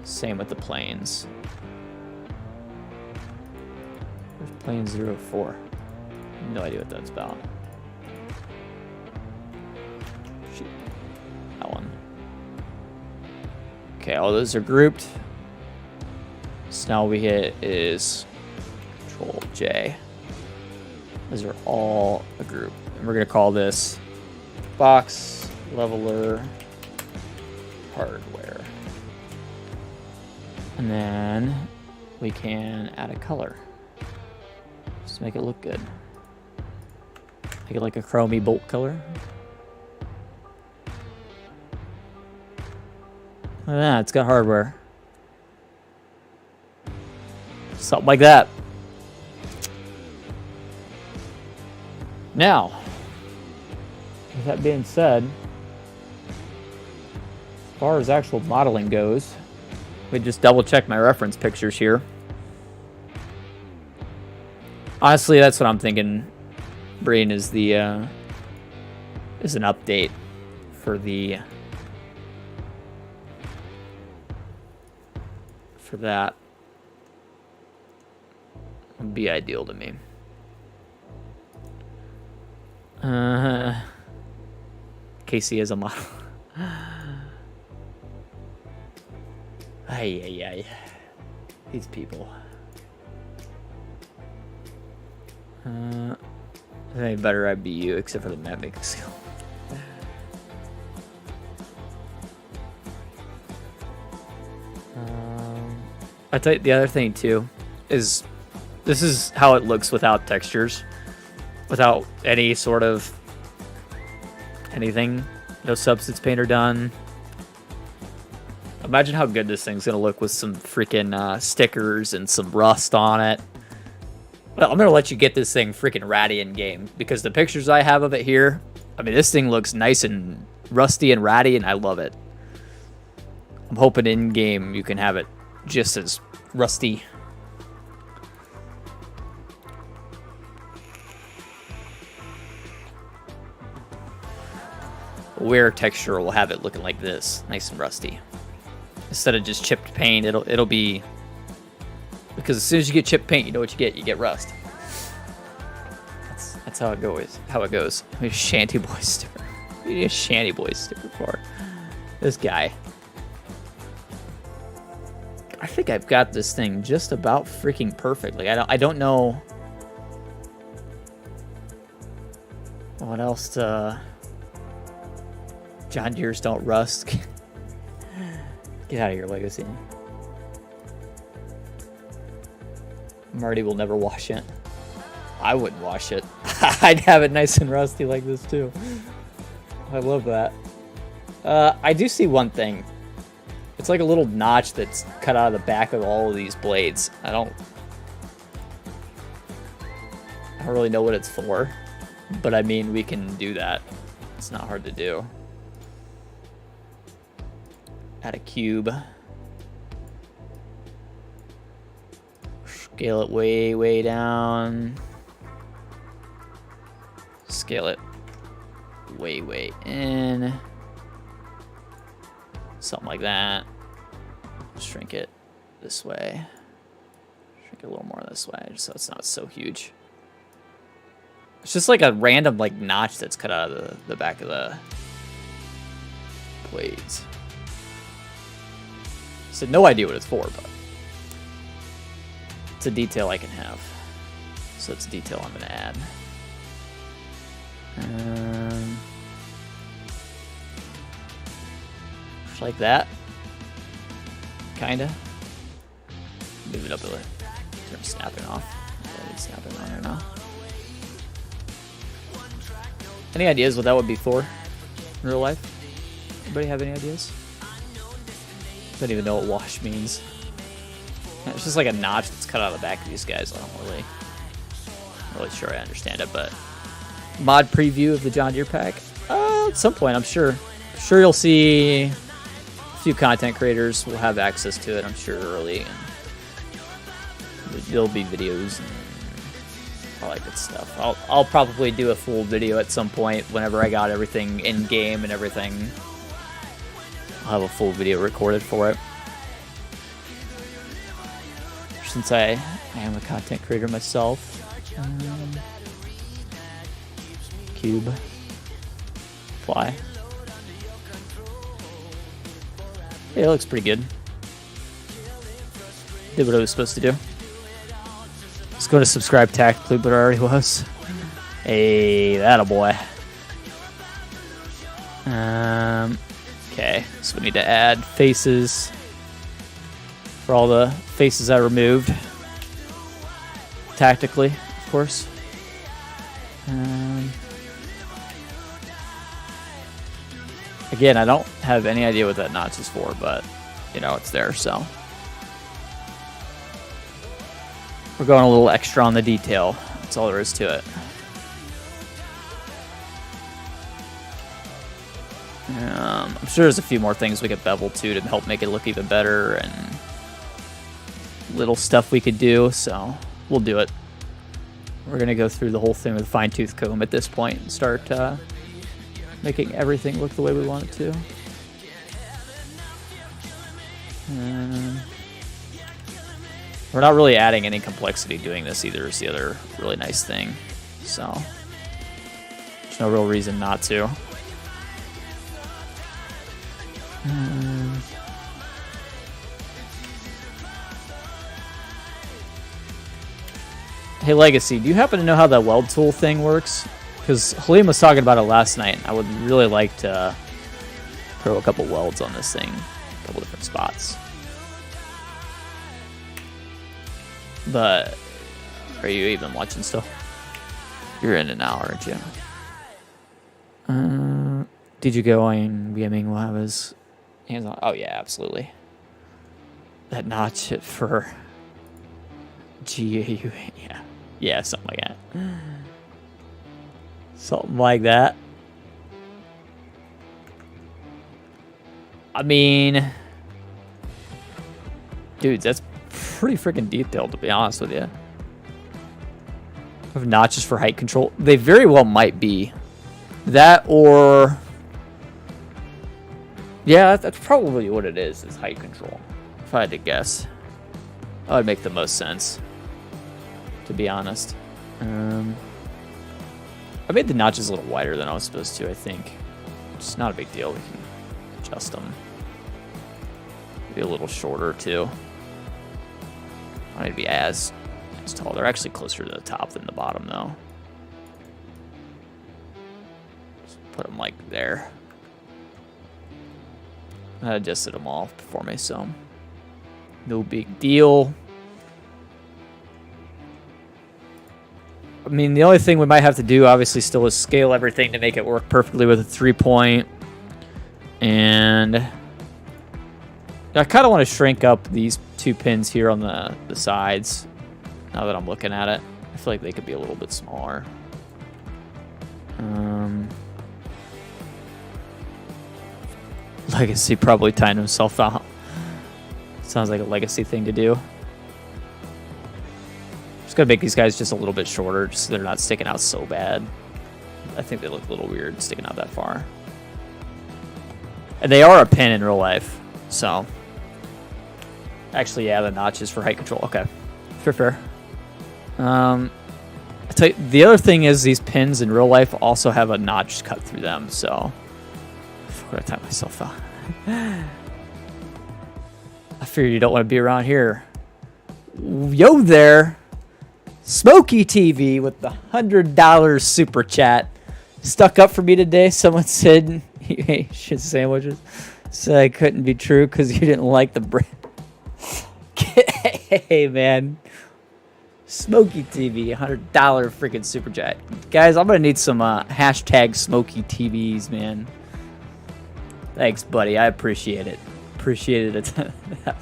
S1: Same with the planes. Where's plane 04? No idea what that's about. Shoot. That one. Okay, all those are grouped. So now we hit is Control J. Those are all a group. And we're gonna call this box leveler hardware. And then we can add a color. Just make it look good. Make it like a chromey bolt color. Look at that, it's got hardware. Something like that. Now, with that being said, as far as actual modeling goes, we just double check my reference pictures here. Honestly, that's what I'm thinking. Brain is the is an update for the that would be ideal to me. Casey is a model. Ay. These people. Any better I'd be you, except for the map making skill. I tell you, the other thing too is this is how it looks without textures, without any sort of anything, no substance painter done. Imagine how good this thing's gonna look with some freaking stickers and some rust on it. Well, I'm gonna let you get this thing freaking ratty in game, because the pictures I have of it here, I mean, this thing looks nice and rusty and ratty, and I love it. I'm hoping in game you can have it just as rusty. Wear texture will have it looking like this, nice and rusty. Instead of just chipped paint, it'll be, because as soon as you get chipped paint, you know what you get. You get rust. That's how it goes. We need a Shanty Boy sticker. We need a Shanty Boy sticker for this guy. I think I've got this thing just about freaking perfect. Like I don't know what else to. John Deere's don't rust. Get out of here, Legacy. Marty will never wash it. I wouldn't wash it. I'd have it nice and rusty like this too. I love that. I do see one thing. It's like a little notch that's cut out of the back of all of these blades. I don't really know what it's for, but I mean, we can do that. It's not hard to do. Add a cube. Scale it way, way down. Scale it way, way in. Something like that. Shrink it this way. Shrink it a little more this way, just so it's not so huge. It's just like a random like notch that's cut out of the back of the blades. So no idea what it's for, but it's a detail I can have. So it's a detail I'm gonna add. Just like that. Kinda. Move it up a little. Start snapping off. It's snapping on there now. Any ideas what that would be for in real life? Anybody have any ideas? Don't even know what wash means. It's just like a notch that's cut out of the back of these guys. I'm not really sure I understand it, but mod preview of the John Deere pack. At some point, I'm sure you'll see a few content creators will have access to it. I'm sure early, and there'll be videos and all that good stuff. I'll probably do a full video at some point whenever I got everything in game and everything. I'll have a full video recorded for it. Since I am a content creator myself. Cube. Fly. Yeah, it looks pretty good. Did what I was supposed to do. Let's go to subscribe tactically, but I already was. Hey, that a boy. Okay, so we need to add faces for all the faces I removed. Tactically, of course. Again, I don't have any idea what that notch is for, but, you know, it's there, so. We're going a little extra on the detail. That's all there is to it. I'm sure there's a few more things we could bevel to help make it look even better, and little stuff we could do, so we'll do it. We're going to go through the whole thing with a fine-tooth comb at this point and start making everything look the way we want it to. We're not really adding any complexity doing this either, is the other really nice thing. So, there's no real reason not to. Hey Legacy, do you happen to know how that weld tool thing works? Because Halim was talking about it last night, and I would really like to throw a couple welds on this thing, a couple different spots. But are you even watching still? You're in an hour, aren't you? Did you go on BMing while I was hands on? Oh yeah, absolutely. That notch for GAU, yeah, something like that. Something like that. I mean, dudes, that's pretty freaking detailed, to be honest with you. Have notches for height control. They very well might be. That or... yeah, that's probably what it is height control. If I had to guess. That would make the most sense, to be honest. I made the notches a little wider than I was supposed to, I think. It's not a big deal. We can adjust them. Be a little shorter, too. I don't need to be as tall. They're actually closer to the top than the bottom, though. Just put them, like, there. I adjusted them all for me, so no big deal. I mean, the only thing we might have to do, obviously, still is scale everything to make it work perfectly with a 3-point. And I kind of want to shrink up these 2 pins here on the sides. Now that I'm looking at it, I feel like they could be a little bit smaller. Legacy probably tying himself out. Sounds like a Legacy thing to do. Just gotta make these guys just a little bit shorter, just so they're not sticking out so bad. I think they look a little weird sticking out that far. And they are a pin in real life, so. Actually, yeah, the notches for height control. Okay, fair. I tell you, the other thing is these pins in real life also have a notch cut through them, so. I'm gonna tie myself out. I figured you don't want to be around here. Yo there, Smokey TV with the $100 super chat. Stuck up for me today. Someone said you ate shit sandwiches. Said I couldn't be true because you didn't like the bread. Hey man, Smokey TV, $100 freaking super chat. Guys, I'm gonna need some hashtag Smokey TVs, man. Thanks, buddy. I appreciate it. Appreciate it. That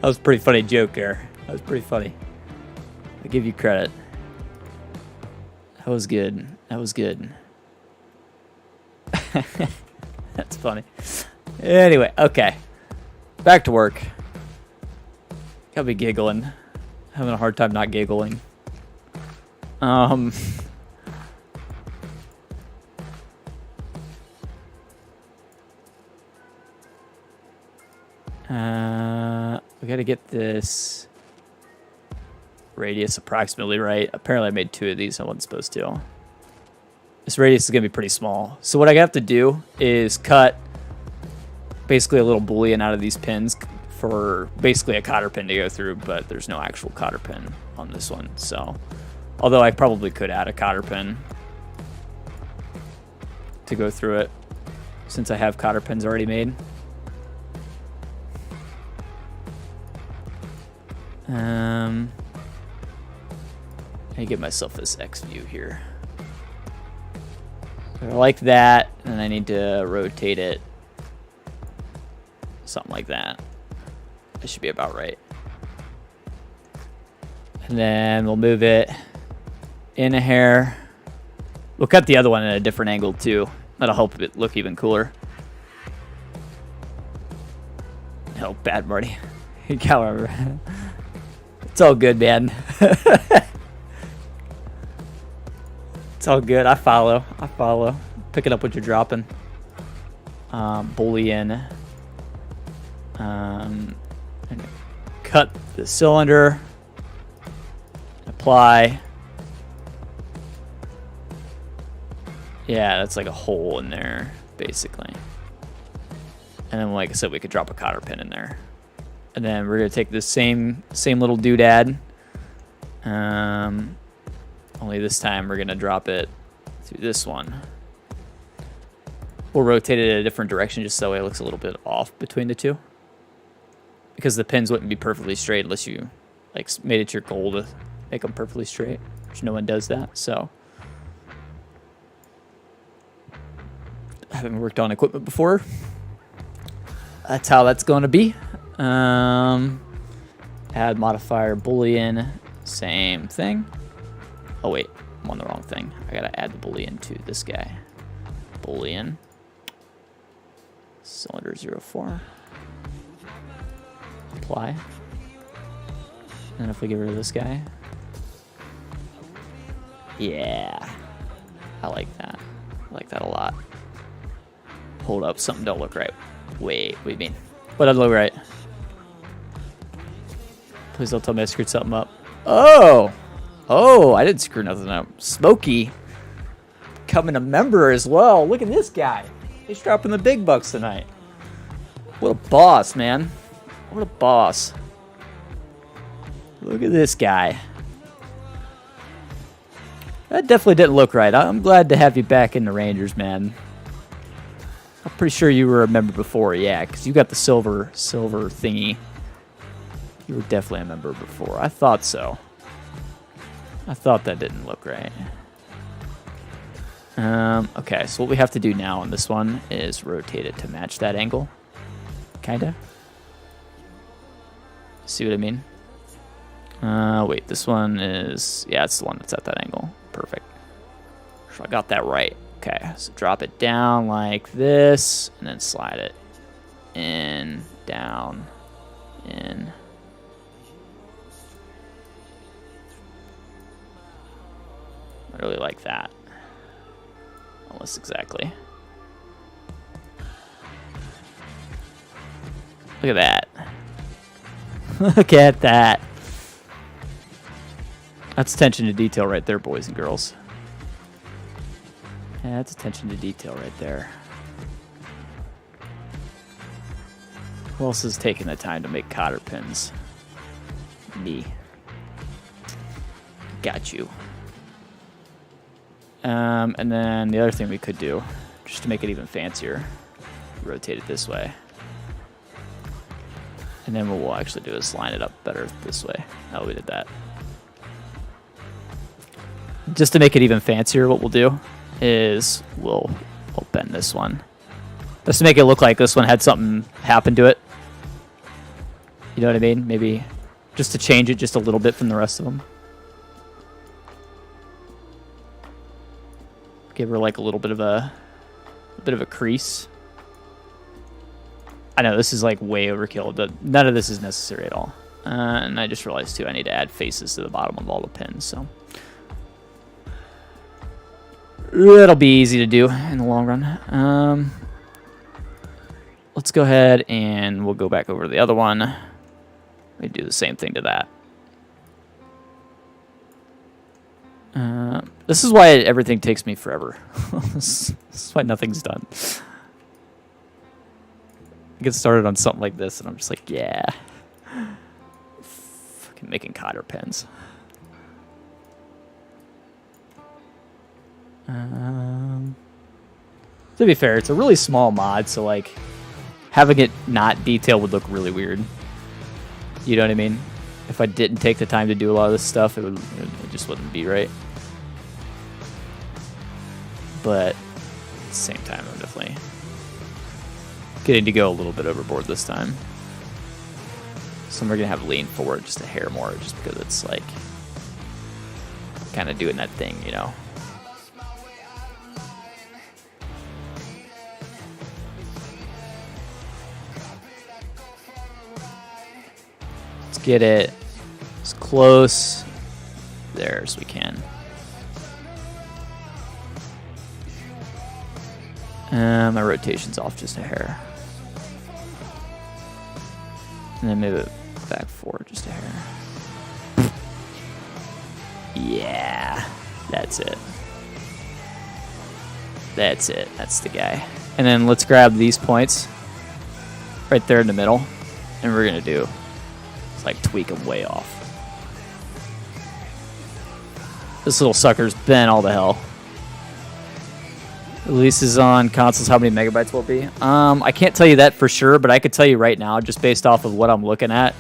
S1: was a pretty funny joke there. That was pretty funny. I give you credit. That was good. That was good. That's funny. Anyway, okay. Back to work. Gotta be giggling. Having a hard time not giggling. We gotta get this radius approximately right. Apparently I made 2 of these. I wasn't supposed to. This radius is gonna be pretty small. So what I have to do is cut basically a little boolean out of these pins for basically a cotter pin to go through, but there's no actual cotter pin on this one. So, although I probably could add a cotter pin to go through it, since I have cotter pins already made. I get myself this X view here. So I like that, and I need to rotate it something like that. That should be about right. And then we'll move it in a hair. We'll cut the other one at a different angle too. That'll help it look even cooler. Oh, bad Marty. However, it's all good, man. It's all good. I follow. Picking up what you're dropping. Boolean. And cut the cylinder. Apply. Yeah, that's like a hole in there, basically. And then, like I said, we could drop a cotter pin in there. And then we're gonna take this same little doodad. Only this time we're gonna drop it through this one. We'll rotate it in a different direction just so that way it looks a little bit off between the two. Because the pins wouldn't be perfectly straight unless you like made it your goal to make them perfectly straight, which no one does that. So I haven't worked on equipment before. That's how that's going to be. Add modifier boolean, same thing. Oh wait, I'm on the wrong thing. I gotta add the boolean to this guy. Boolean cylinder 04. Apply. And if we get rid of this guy, yeah, I like that. I like that a lot. Hold up, something don't look right. Wait, what do you mean? What doesn't look right? Please don't tell me I screwed something up. Oh! Oh, I didn't screw nothing up. Smokey. Becoming a member as well. Look at this guy. He's dropping the big bucks tonight. What a boss, man. What a boss. Look at this guy. That definitely didn't look right. I'm glad to have you back in the Rangers, man. I'm pretty sure you were a member before, yeah, because you got the silver thingy. You were definitely a member before. I thought so. I thought that didn't look right. Okay, so what we have to do now on this one is rotate it to match that angle. Kinda. See what I mean? Wait, this one is... Yeah, it's the one that's at that angle. Perfect. So I got that right. Okay, so drop it down like this, and then slide it in, down, in. I really like that. Almost exactly. Look at that. Look at that. That's attention to detail right there, boys and girls. Yeah, that's attention to detail right there. Who else is taking the time to make cotter pins? Me. Got you. And then the other thing we could do, just to make it even fancier, rotate it this way. And then what we'll actually do is line it up better this way. Oh, we did that. Just to make it even fancier, what we'll do is we'll bend this one. Just to make it look like this one had something happen to it. You know what I mean? Maybe just to change it just a little bit from the rest of them. Give her like a little bit of a crease. I know this is like way overkill, but none of this is necessary at all. And I just realized too, I need to add faces to the bottom of all the pins, so it'll be easy to do in the long run. Let's go ahead and we'll go back over to the other one. We do the same thing to that. This is why everything takes me forever. This is why nothing's done. get started on something like this, and I'm just like, yeah. Fucking making cotter pens. To be fair, it's a really small mod, so like having it not detailed would look really weird. You know what I mean? If I didn't take the time to do a lot of this stuff, it just wouldn't be right. But at the same time, I'm definitely getting to go a little bit overboard this time. So we're gonna have lean forward just a hair more, just because it's like kind of doing that thing, you know. Let's get it as close there as we can. My rotation's off just a hair. And then move it back forward just a hair. Yeah, that's it. That's it. That's the guy. And then let's grab these points right there in the middle. And we're going to do is like tweak them way off. This little sucker's bent all the hell. Releases on consoles, how many megabytes will it be? I can't tell you that for sure, but I could tell you right now, just based off of what I'm looking at,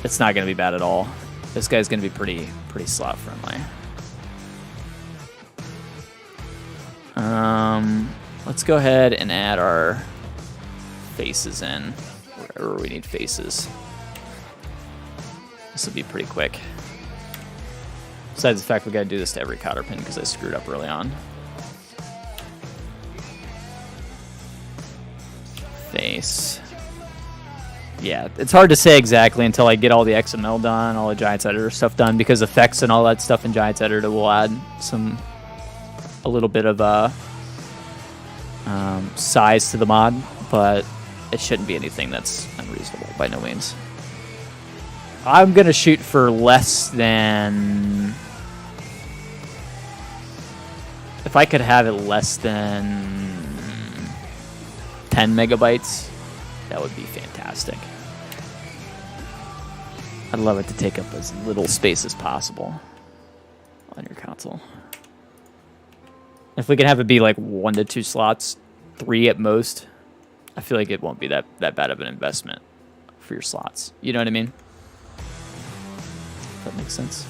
S1: it's not going to be bad at all. This guy's going to be pretty slot friendly. Let's go ahead and add our faces in wherever we need faces. This will be pretty quick. Besides the fact we got to do this to every cotter pin because I screwed up early on. Face. Yeah, it's hard to say exactly until I get all the XML done, all the Giants Editor stuff done, because effects and all that stuff in Giants Editor will add a little bit of size to the mod, but it shouldn't be anything that's unreasonable by no means. I'm gonna shoot for less than. If I could have it less than 10 megabytes, that would be fantastic. I'd love it to take up as little space as possible on your console. If we can have it be like 1 to 2 slots, 3 at most, I feel like it won't be that bad of an investment for your slots. You know what I mean? If that makes sense.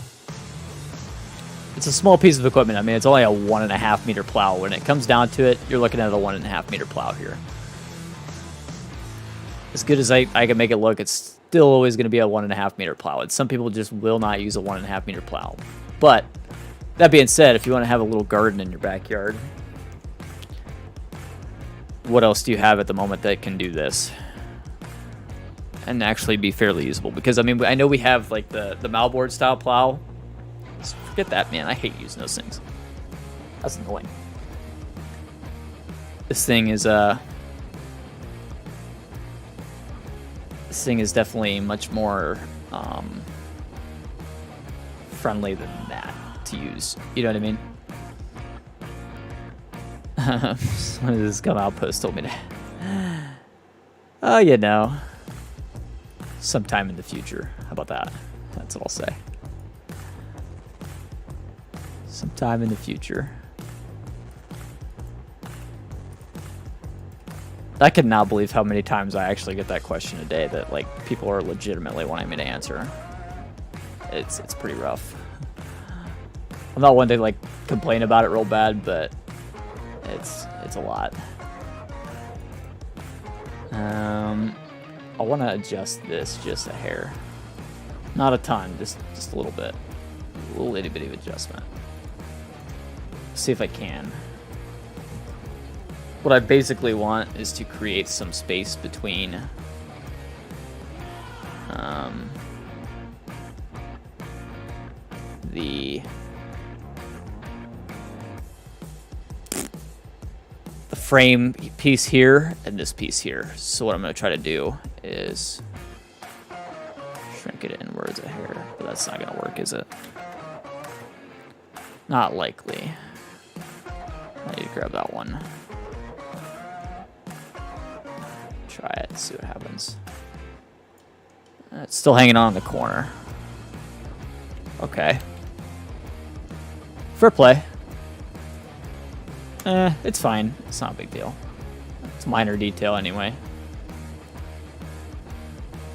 S1: It's a small piece of equipment. I mean, it's only a 1.5 meter plow. When it comes down to it, you're looking at a 1.5 meter plow here. As good as I can make it look, it's still always going to be a 1.5 meter plow. And some people just will not use a 1.5 meter plow. But that being said, if you want to have a little garden in your backyard, what else do you have at the moment that can do this and actually be fairly usable? Because I mean, I know we have like the Malboard style plow. Just forget that, man. I hate using those things. That's annoying. This thing is definitely much more friendly than that to use. You know what I mean? One of this Come Outpost told me to. Oh, you know, sometime in the future. How about that? That's what I'll say. Sometime in the future. I cannot believe how many times I actually get that question a day that like people are legitimately wanting me to answer. It's pretty rough. I'm not one to like complain about it real bad, but it's a lot. I want to adjust this just a hair, not a ton, just a little bit, a little itty bitty adjustment. See if I can. What I basically want is to create some space between the frame piece here and this piece here. So what I'm going to try to do is shrink it inwards a hair, but that's not going to work, is it? Not likely. I need to grab that one. try it and see what happens. It's still hanging on in the corner. Okay. Fair play. It's fine. It's not a big deal. It's a minor detail anyway.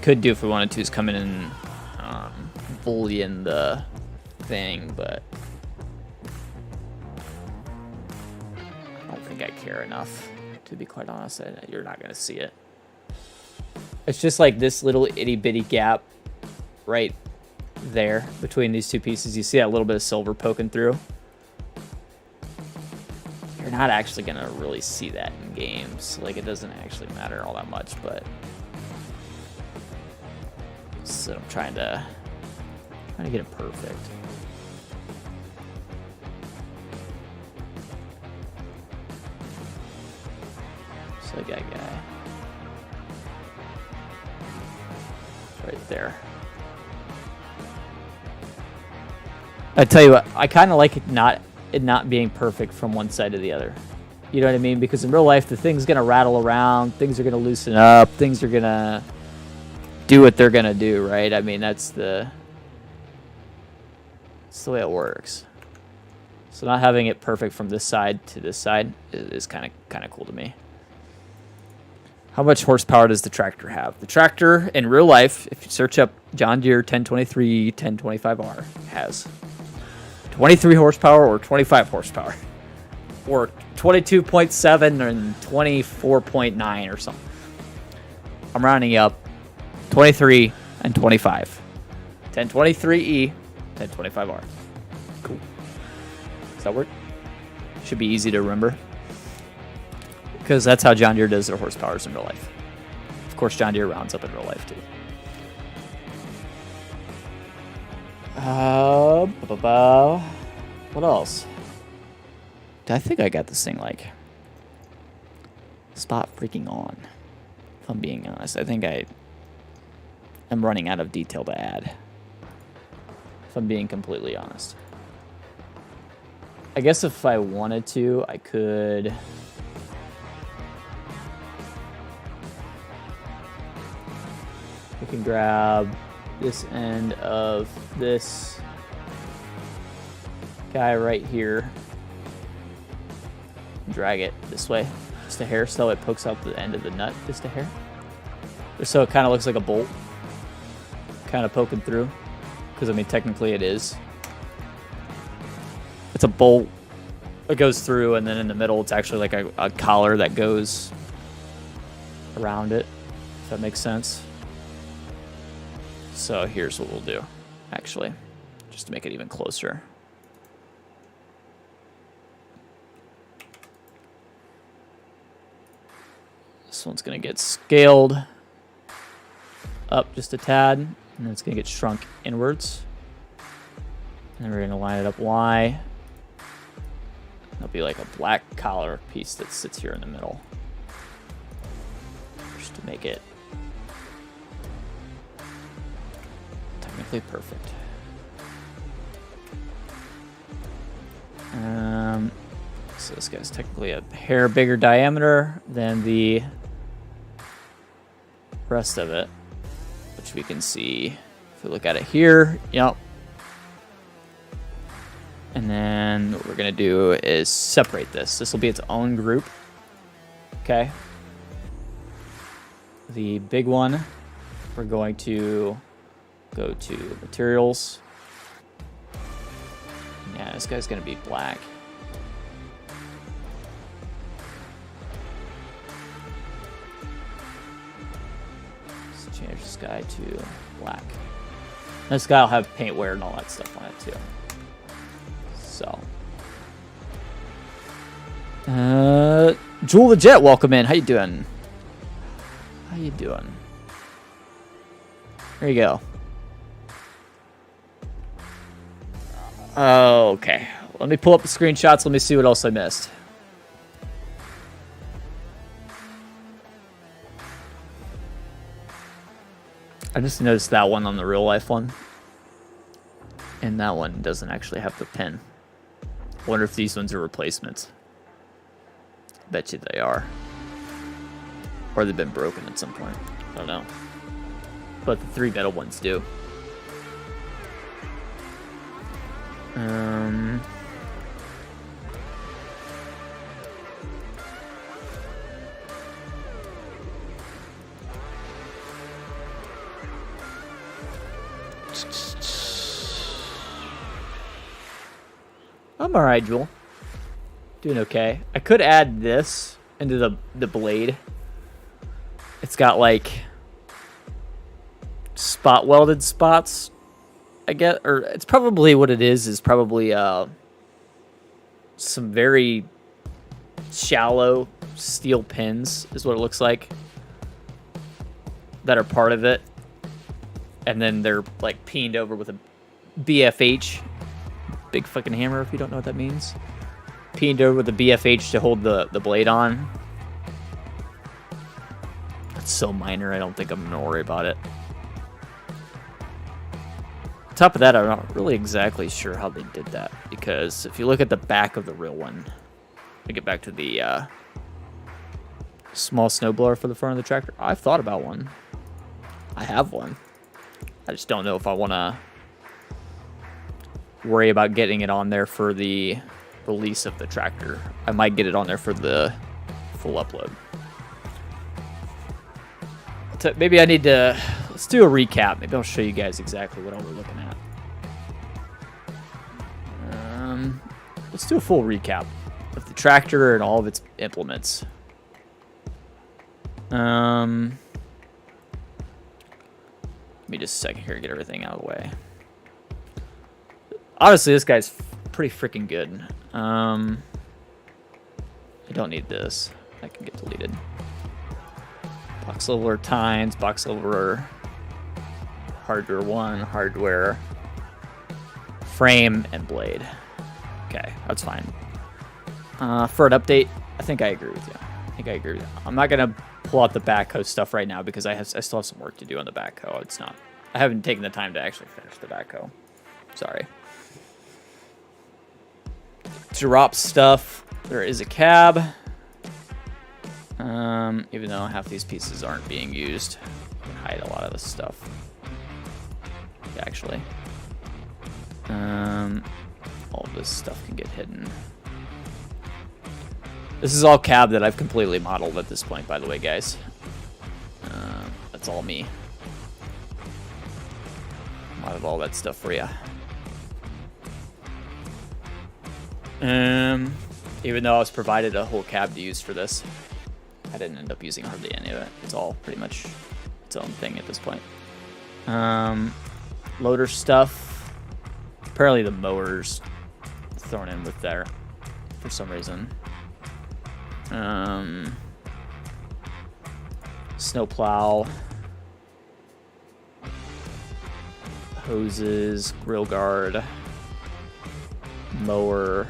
S1: Could do if we wanted to is come in and boolean the thing, but I don't think I care enough, to be quite honest. You're not going to see it. It's just like this little itty bitty gap right there between these two pieces. You see that little bit of silver poking through? You're not actually going to really see that in games. Like, it doesn't actually matter all that much, but so I'm trying to get it perfect. So I got a guy right there. I tell you what, I kind of like it not being perfect from one side to the other. You know what I mean? Because in real life, the thing's gonna rattle around, things are gonna loosen up, things are gonna do what they're gonna do, right? I mean, that's the way it works. So not having it perfect from this side to this side is kind of cool to me. How much horsepower does the tractor have? The tractor in real life, if you search up John Deere 1023 1025R, has 23 horsepower or 25 horsepower, or 22.7 and 24.9 or something. I'm rounding up 23 and 25. 1023E, 1025R. Cool. Does that work? Should be easy to remember, because that's how John Deere does their horsepowers in real life. Of course, John Deere rounds up in real life too. What else? I think I got this thing like spot freaking on. If I'm being honest, I think I am running out of detail to add. If I'm being completely honest, I guess if I wanted to, I could. We can grab this end of this guy right here, drag it this way just a hair so it pokes out the end of the nut just a hair, just so it kind of looks like a bolt kind of poking through, because I mean technically it is. It's a bolt that goes through, and then in the middle it's actually like a collar that goes around it, if that makes sense. So here's what we'll do, actually, just to make it even closer. This one's going to get scaled up just a tad, and then it's going to get shrunk inwards. And then we're going to line it up Y. There'll be like a black collar piece that sits here in the middle, just to make it technically perfect. So this guy's technically a hair bigger diameter than the rest of it, which we can see if we look at it here. Yep. And then what we're going to do is separate this. This will be its own group. Okay. The big one, we're going to go to materials. Yeah, this guy's going to be black. Let's change this guy to black. This guy will have paint wear and all that stuff on it too. So, Jewel the Jet, welcome in. How you doing? How you doing? There you go. Okay, let me pull up the screenshots. Let me see what else I missed. I just noticed that one on the real life one, and that one doesn't actually have the pin. I wonder if these ones are replacements. Bet you they are. Or they've been broken at some point. I don't know. But the 3 metal ones do. I'm alright, Jewel. Doing okay. I could add this into the blade. It's got like spot welded spots, I get, or it's probably what it is probably some very shallow steel pins is what it looks like that are part of it, and then they're like peened over with a BFH, big fucking hammer, if you don't know what that means. Peened over with a BFH to hold the blade on. It's so minor, I don't think I'm gonna worry about it. On top of that, I'm not really exactly sure how they did that, because if you look at the back of the real one, to get back to the small snowblower for the front of the tractor, I've thought about one. I have one. I just don't know if I want to worry about getting it on there for the release of the tractor. I might get it on there for the full upload. So maybe I need to, let's do a recap. Maybe I'll show you guys exactly what all we're looking at. Let's do a full recap of the tractor and all of its implements. Give me just a second here to get everything out of the way. Honestly, this guy's pretty freaking good. I don't need this. That can get deleted. Box leveler tines, box leveler hardware 1, hardware frame, and blade. Okay, that's fine. For an update, I think I agree with you. I'm not gonna pull out the backhoe stuff right now because I still have some work to do on the backhoe. I haven't taken the time to actually finish the backhoe. Sorry. Drop stuff. There is a cab. Even though half these pieces aren't being used, I can hide a lot of this stuff. Actually, all of this stuff can get hidden. This is all cab that I've completely modeled at this point, by the way, guys. That's all me. Modeled all that stuff for you. Even though I was provided a whole cab to use for this, I didn't end up using hardly any of it. It's all pretty much its own thing at this point. Loader stuff. Apparently the mower's thrown in with there for some reason. Snowplow. Hoses, grill guard, mower.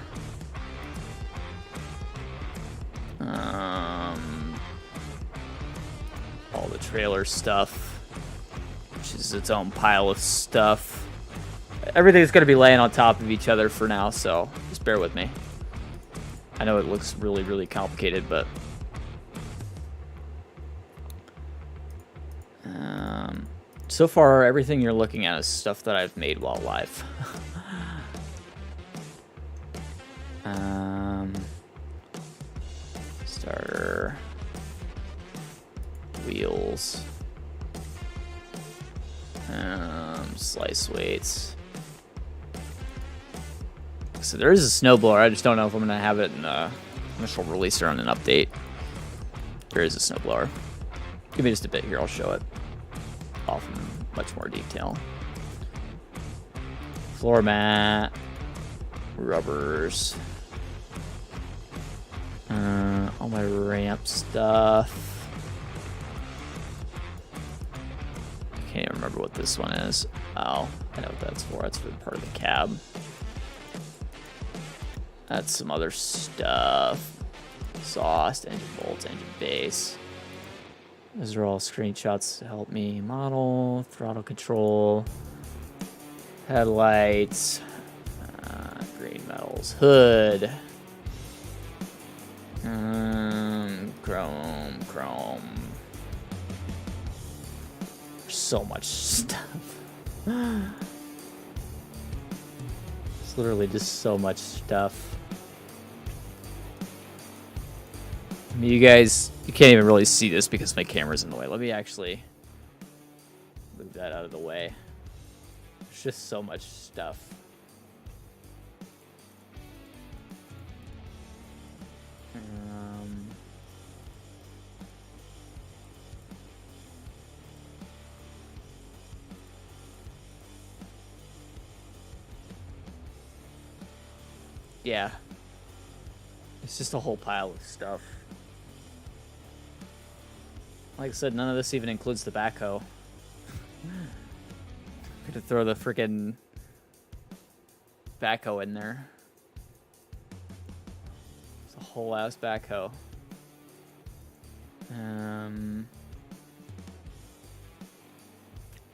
S1: All the trailer stuff, which is its own pile of stuff. Everything's going to be laying on top of each other for now, so just bear with me. I know it looks really, really complicated, but so far everything you're looking at is stuff that I've made while live. Starter, wheels, slice weights. So there is a snowblower. I just don't know if I'm going to have it in the initial release or on an update. There is a snowblower. Give me just a bit here. I'll show it off in much more detail. Floor mat, rubbers, all my ramp stuff. I can't even remember what this one is. Oh, I know what that's for. That's for part of the cab. That's some other stuff. Exhaust, engine bolts, engine base. Those are all screenshots to help me model. Throttle control. Headlights. Green metals. Hood. Chrome. so much stuff. It's literally just so much stuff. I mean, you guys, you can't even really see this because my camera's in the way. Let me actually move that out of the way. There's just so much stuff. Yeah. It's just a whole pile of stuff. Like I said, none of this even includes the backhoe. Could throw the freaking backhoe in there. It's a whole ass backhoe. Tell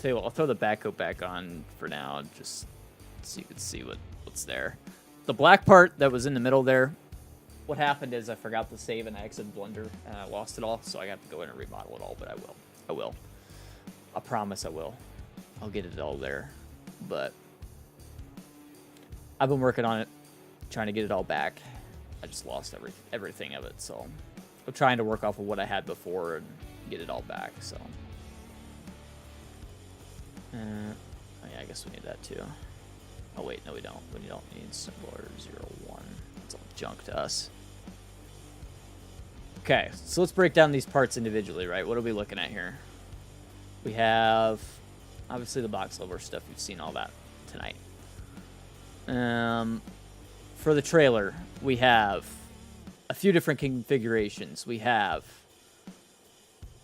S1: you what, I'll throw the backhoe back on for now, just so you can see what's there. The black part that was in the middle there, what happened is I forgot to save and I exited Blender and I lost it all, so I got to go in and remodel it all, but I will. I promise I will. I'll get it all there. But I've been working on it, trying to get it all back. I just lost everything of it, so I'm trying to work off of what I had before and get it all back, so. Oh yeah, I guess we need that too. Oh wait, no we don't. We don't need similar 0, 1. It's all junk to us. Okay, so let's break down these parts individually, right? What are we looking at here? We have, obviously, the box level stuff. You've seen all that tonight. For the trailer, we have a few different configurations. We have,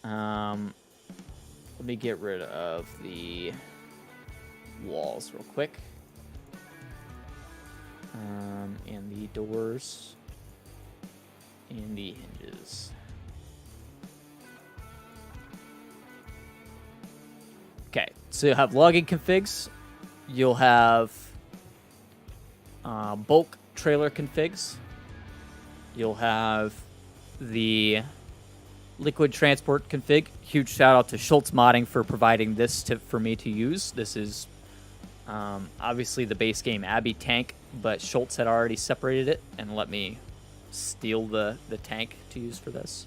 S1: let me get rid of the walls real quick. And the doors and the hinges. Okay, so you'll have logging configs. You'll have bulk trailer configs. You'll have the liquid transport config. Huge shout out to Schultz Modding for providing this for me to use. This is obviously the base game Abbey tank, but Schultz had already separated it and let me steal the tank to use for this.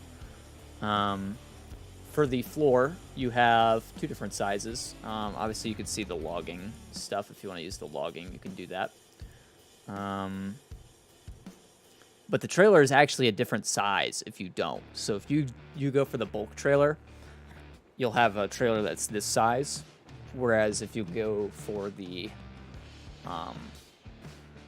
S1: For the floor, you have two different sizes. Obviously, you can see the logging stuff. If you want to use the logging, you can do that. But the trailer is actually a different size if you don't. So if you go for the bulk trailer, you'll have a trailer that's this size. Whereas if you go for the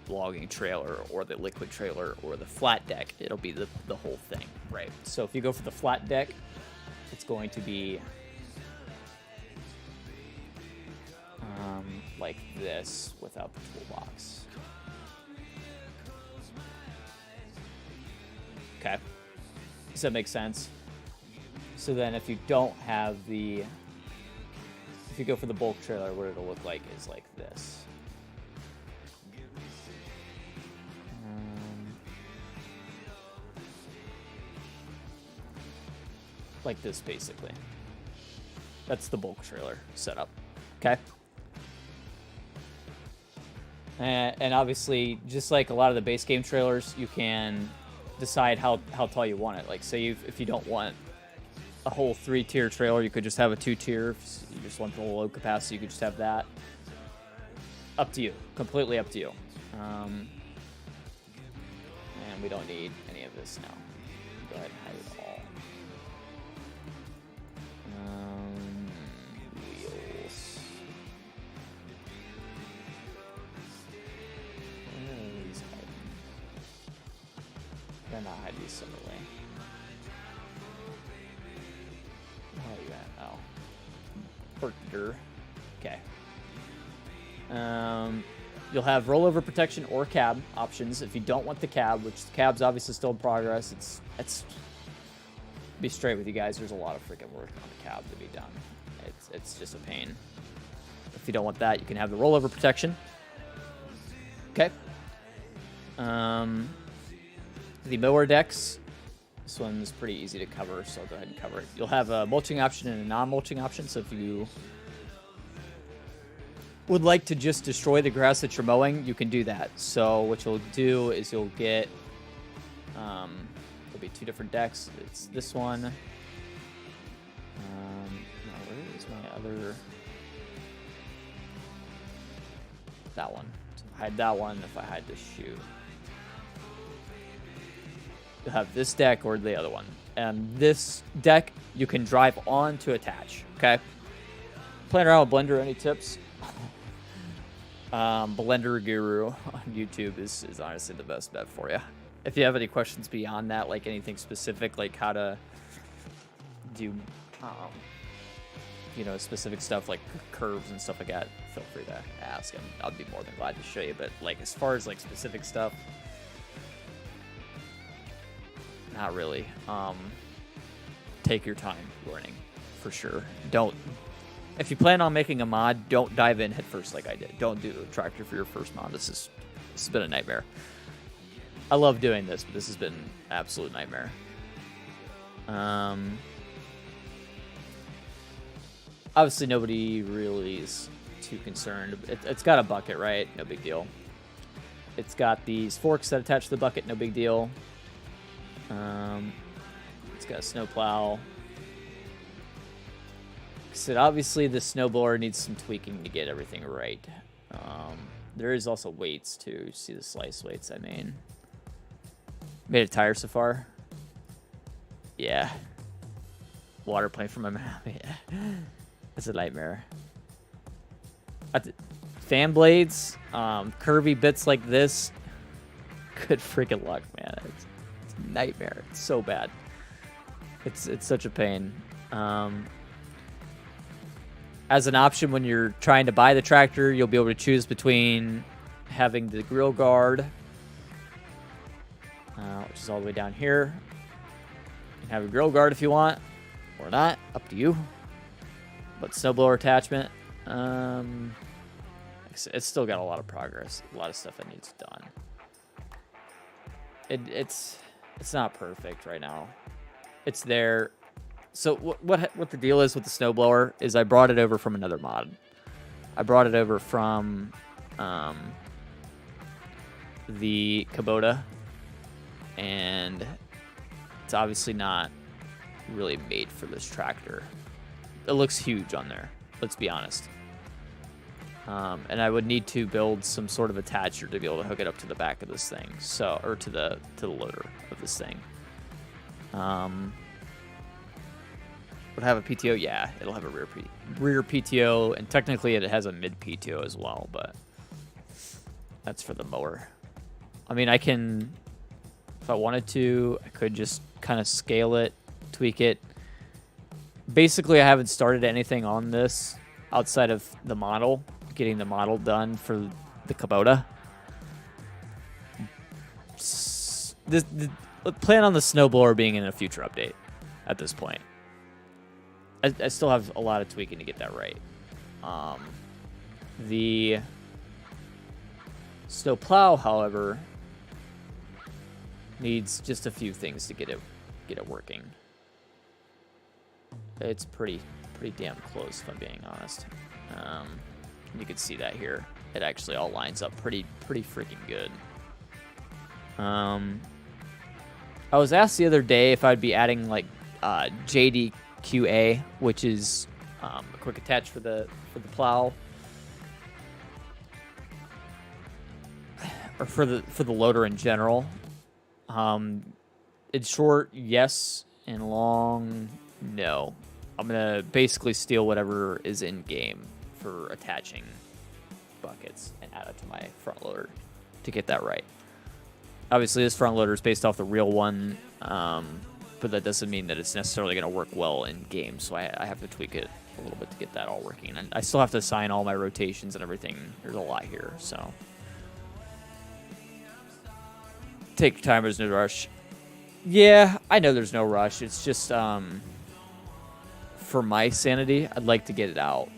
S1: logging trailer or the liquid trailer or the flat deck, it'll be the whole thing, right? So if you go for the flat deck, it's going to be like this without the toolbox. Okay, does that make sense? So then if you don't have the, if you go for the bulk trailer, what it'll look like is like this. Like this, basically. That's the bulk trailer setup. Okay? And obviously, just like a lot of the base game trailers, you can decide how tall you want it. Like, say if you don't want a whole 3-tier trailer, you could just have a 2-tier. If you just want the low capacity, you could just have that. Up to you. Completely up to you. And we don't need any of this now. Go ahead and hide it all. Wheels. Where are these hiding? They're not hide these separately. Where are you at? Oh. Porter. Okay. You'll have rollover protection or cab options if you don't want the cab, which the cab's obviously still in progress. It's be straight with you guys, there's a lot of freaking work on the cab to be done. It's just a pain. If you don't want that, you can have the rollover protection. Okay. The mower decks, this one's pretty easy to cover, so I'll go ahead and cover it. You'll have a mulching option and a non-mulching option, so if you would like to just destroy the grass that you're mowing, you can do that. So what you'll do is you'll get, there'll be 2 different decks. It's this one. No, where is my other? That one. So if I hide that one, if I hide the shoe, you'll have this deck or the other one. And this deck you can drive on to attach. Okay. Playing around with Blender, any tips? Blender Guru on YouTube is honestly the best bet for you. If you have any questions beyond that, like anything specific, like how to do, you know, specific stuff like curves and stuff like that, feel free to ask, and I'll be more than glad to show you. But like as far as like specific stuff, not really. Take your time learning, for sure. If you plan on making a mod, don't dive in headfirst like I did. Don't do a tractor for your first mod. This has been a nightmare. I love doing this, but this has been an absolute nightmare. Obviously, nobody really is too concerned. It's got a bucket, right? No big deal. It's got these forks that attach to the bucket. No big deal. It's got a snowplow. So obviously the snowblower needs some tweaking to get everything right. There is also weights too. See the slice weights I made. Made a tire so far. Yeah. Water playing from my mouth. Yeah. It's a nightmare. Fan blades, curvy bits like this. Good freaking luck, man. It's a nightmare. It's so bad. It's such a pain. As an option, when you're trying to buy the tractor, you'll be able to choose between having the grill guard, which is all the way down here. You can have a grill guard if you want, or not. Up to you. But snowblower attachment, it's still got a lot of progress. A lot of stuff that needs done. It's not perfect right now. It's there. So what the deal is with the snowblower is I brought it over from another mod. I brought it over from the Kubota, and it's obviously not really made for this tractor. It looks huge on there, let's be honest. And I would need to build some sort of attacher to be able to hook it up to the back of this thing, or to the loader of this thing. Would have a PTO? Yeah, it'll have a rear PTO, and technically it has a mid PTO as well, but that's for the mower. I mean, I can, if I wanted to, I could just kind of scale it, tweak it. Basically, I haven't started anything on this outside of the model, getting the model done for the Kubota. Plan on the snowblower being in a future update at this point. I still have a lot of tweaking to get that right. The snowplow, however, needs just a few things to get it working. It's pretty damn close, if I'm being honest. You can see that here. It actually all lines up pretty freaking good. I was asked the other day if I'd be adding like JDQA, which is a quick attach for the plow, or for the loader in general. In short, yes. In long, no. I'm gonna basically steal whatever is in game for attaching buckets and add it to my front loader to get that right. Obviously, this front loader is based off the real one, but that doesn't mean that it's necessarily going to work well in game, so I have to tweak it a little bit to get that all working. And I still have to assign all my rotations and everything. There's a lot here, so take your time. There's no rush. Yeah, I know there's no rush. It's just for my sanity, I'd like to get it out,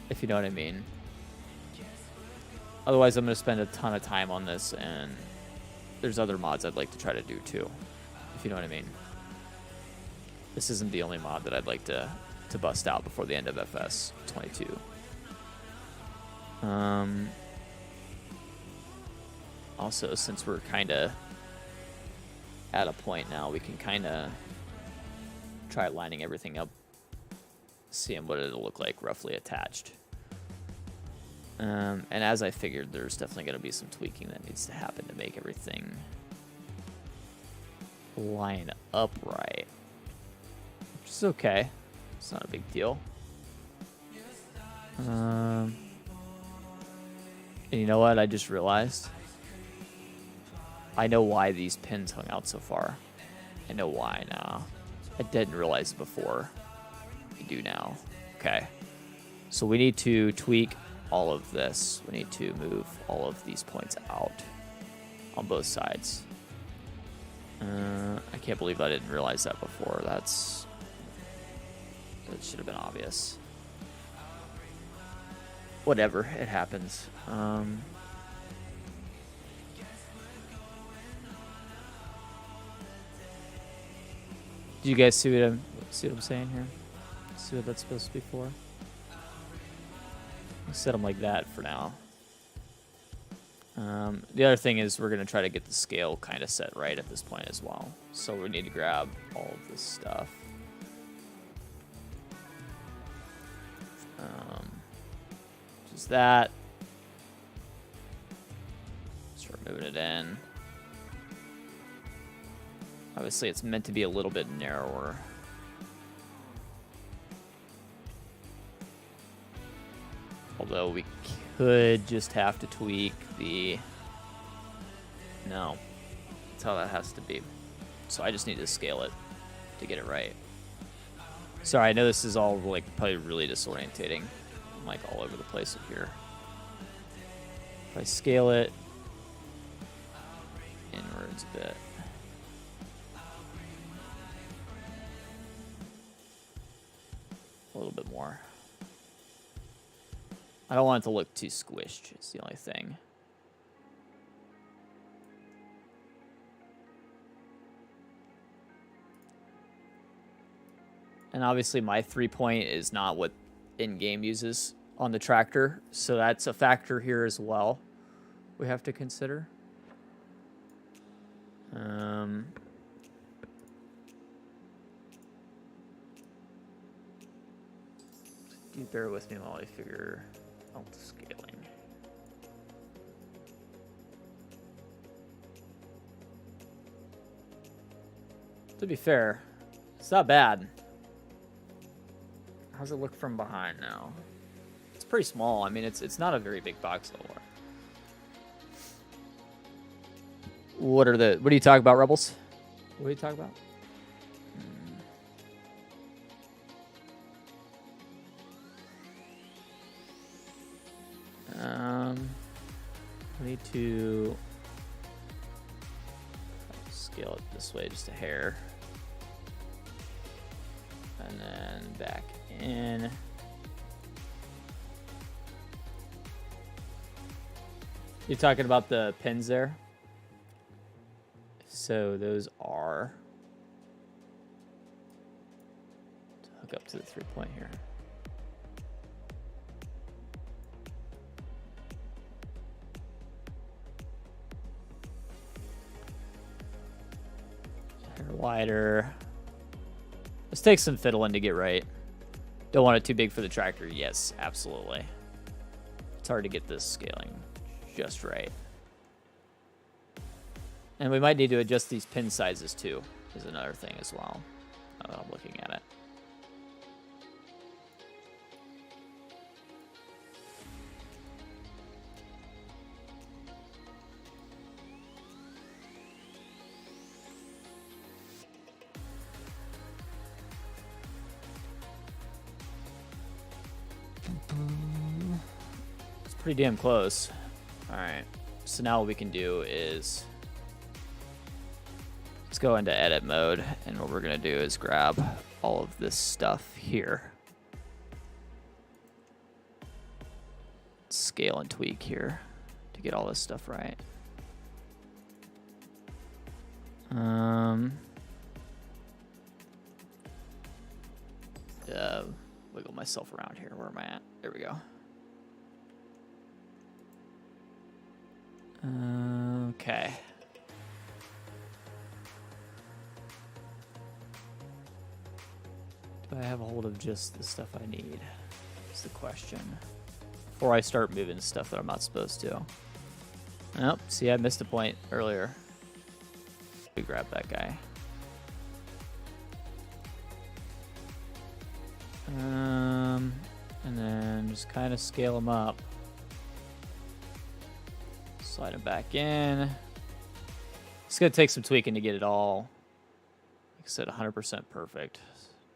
S1: if you know what I mean. Otherwise, I'm going to spend a ton of time on this, and there's other mods I'd like to try to do too, if you know what I mean. This isn't the only mod that I'd like to bust out before the end of FS 22. Also, since we're kind of at a point now, we can kind of try lining everything up, seeing what it'll look like roughly attached. And as I figured, there's definitely going to be some tweaking that needs to happen to make everything line up right, which is okay. It's not a big deal. And you know what? I just realized. I know why these pins hung out so far. I know why now. I didn't realize it before. I do now. Okay. So we need to tweak all of this. We need to move all of these points out on both sides. I can't believe I didn't realize that before. That should have been obvious. Whatever, it happens. Do you guys see what I'm saying here? See what that's supposed to be for? I'll set them like that for now. The other thing is we're going to try to get the scale kind of set right at this point as well. So we need to grab all of this stuff. Just that. Start moving it in. Obviously, it's meant to be a little bit narrower. Although we could just have to tweak the... No. That's how that has to be. So I just need to scale it to get it right. Sorry, I know this is all like probably really disorientating. I'm like all over the place up here. If I scale it inwards a bit. A little bit more. I don't want it to look too squished, it's the only thing. And obviously my 3-point is not what in-game uses on the tractor, so that's a factor here as well we have to consider. Do bear with me while I figure out the scaling. To be fair, it's not bad. How's it look from behind now? It's pretty small. I mean, it's not a very big box anymore. What are you talking about, Rebels? What are you talking about? I need to scale it this way just a hair. And then back in. You're talking about the pins there? So those are to hook up to the 3-point here. Wider. This takes some fiddling to get right. Don't want it too big for the tractor. Yes, absolutely. It's hard to get this scaling just right. And we might need to adjust these pin sizes too, is another thing as well. Now that I'm looking at it. It's pretty damn close. All right, so now what we can do is let's go into edit mode, and what we're gonna do is grab all of this stuff here, scale and tweak here to get all this stuff right. Wiggle myself around here. Where am I at? There we go. Okay. Do I have a hold of just the stuff I need? That's the question. Before I start moving stuff that I'm not supposed to. Nope. See, I missed a point earlier. We grab that guy. And then just kind of scale him up. Slide him back in. It's going to take some tweaking to get it all, like I said, 100% perfect.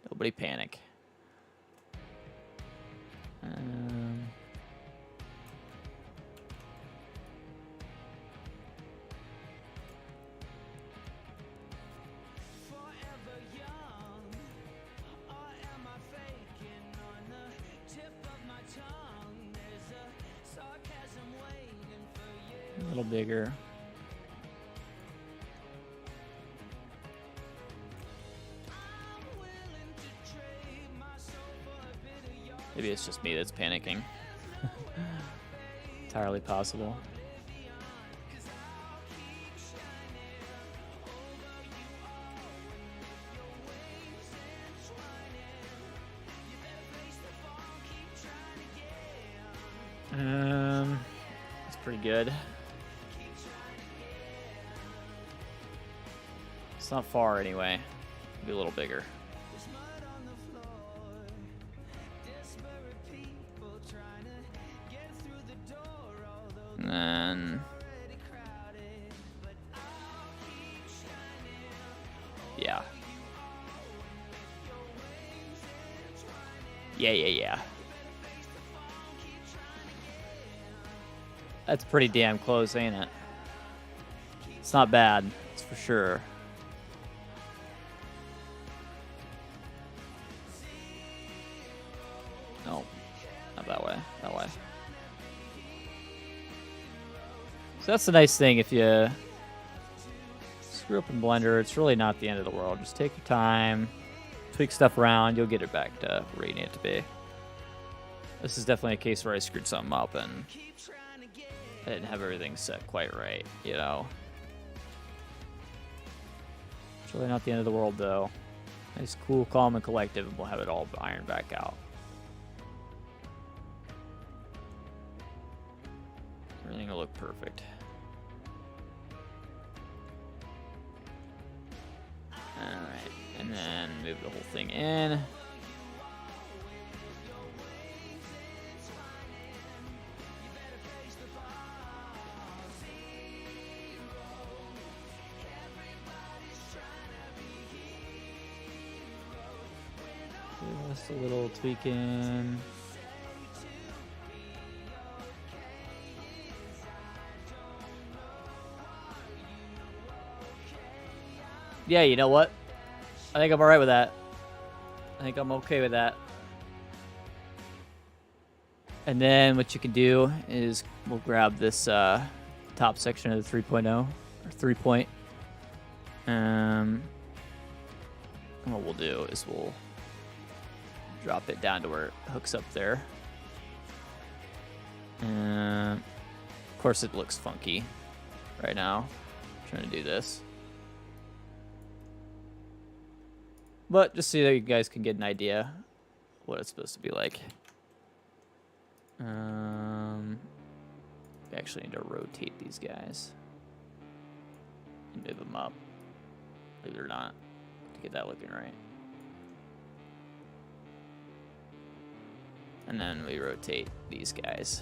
S1: Nobody panic. A little bigger. Maybe it's just me that's panicking. Entirely possible. That's pretty good. It's not far anyway. Be a little bigger. And then yeah. Yeah. That's pretty damn close, ain't it? It's not bad, it's for sure. No, not that way, that way. So that's the nice thing, if you screw up in Blender, it's really not the end of the world. Just take your time, tweak stuff around, you'll get it back to where you need it to be. This is definitely a case where I screwed something up and I didn't have everything set quite right, you know. It's really not the end of the world, though. Nice, cool, calm, and collective, and we'll have it all ironed back out. Everything will look perfect. Alright, and then move the whole thing in. Just a little tweaking. Yeah, you know what? I think I'm alright with that. I think I'm okay with that. And then what you can do is we'll grab this top section of the 3.0 or 3 point. And what we'll do is we'll drop it down to where it hooks up there. Of course, it looks funky right now. I'm trying to do this. But just so that you guys can get an idea what it's supposed to be like. We actually need to rotate these guys and move them up, believe it or not, to get that looking right. And then we rotate these guys.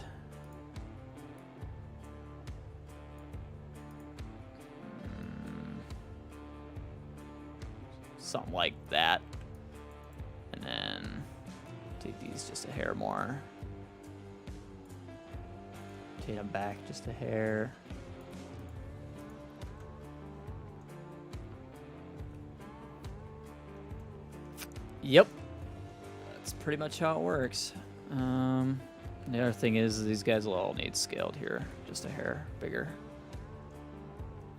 S1: Something like that. And then take these just a hair more. Take them back just a hair. Yep. That's pretty much how it works. The other thing is these guys will all need scaled here, just a hair bigger.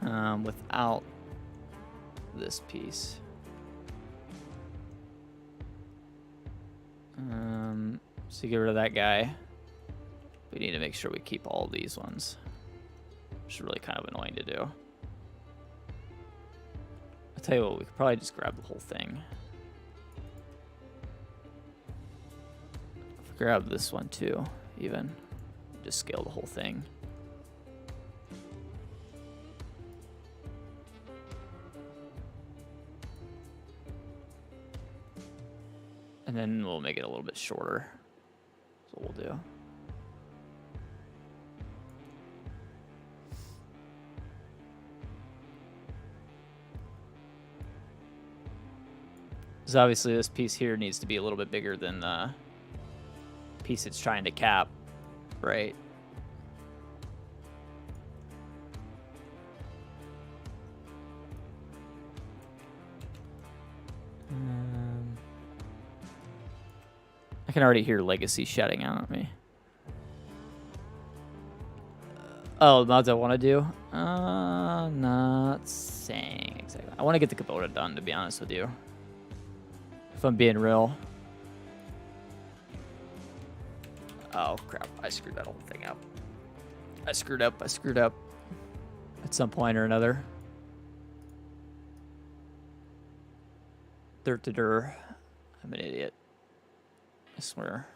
S1: Without this piece. So you get rid of that guy. We need to make sure we keep all these ones. which is really kind of annoying to do. I'll tell you what, we could probably just grab the whole thing. Grab this one too, even. Just scale the whole thing. And then we'll make it a little bit shorter. That's what we'll do. Because obviously this piece here needs to be a little bit bigger than the piece it's trying to cap, right? I can already hear Legacy shouting out at me. Oh, the mods I want to do? Not saying exactly. I want to get the Kubota done, to be honest with you. If I'm being real. Oh, crap. I screwed that whole thing up. I screwed up. At some point or another. I'm an idiot. I swear.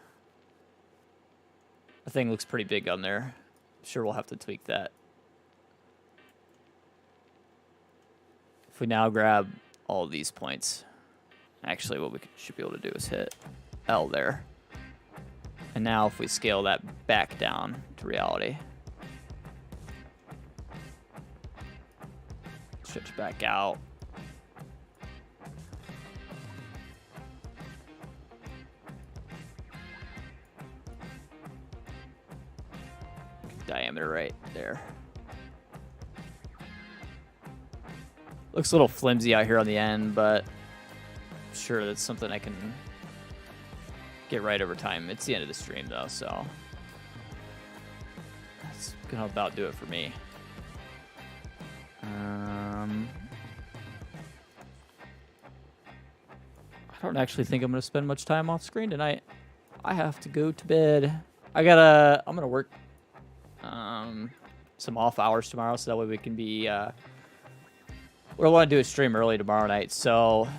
S1: The thing looks pretty big on there. I'm sure we'll have to tweak that. If we now grab all these points, actually what we should be able to do is hit L there. And now if we scale that back down to reality, stretch back out. Diameter right there. Looks a little flimsy out here on the end, but I'm sure that's something I can get right over time. It's the end of the stream though, so that's gonna about do it for me. I don't actually think I'm gonna spend much time off screen tonight. I have to go to bed. I'm gonna work some off hours tomorrow, so that way we can be we want to do a stream early tomorrow night, so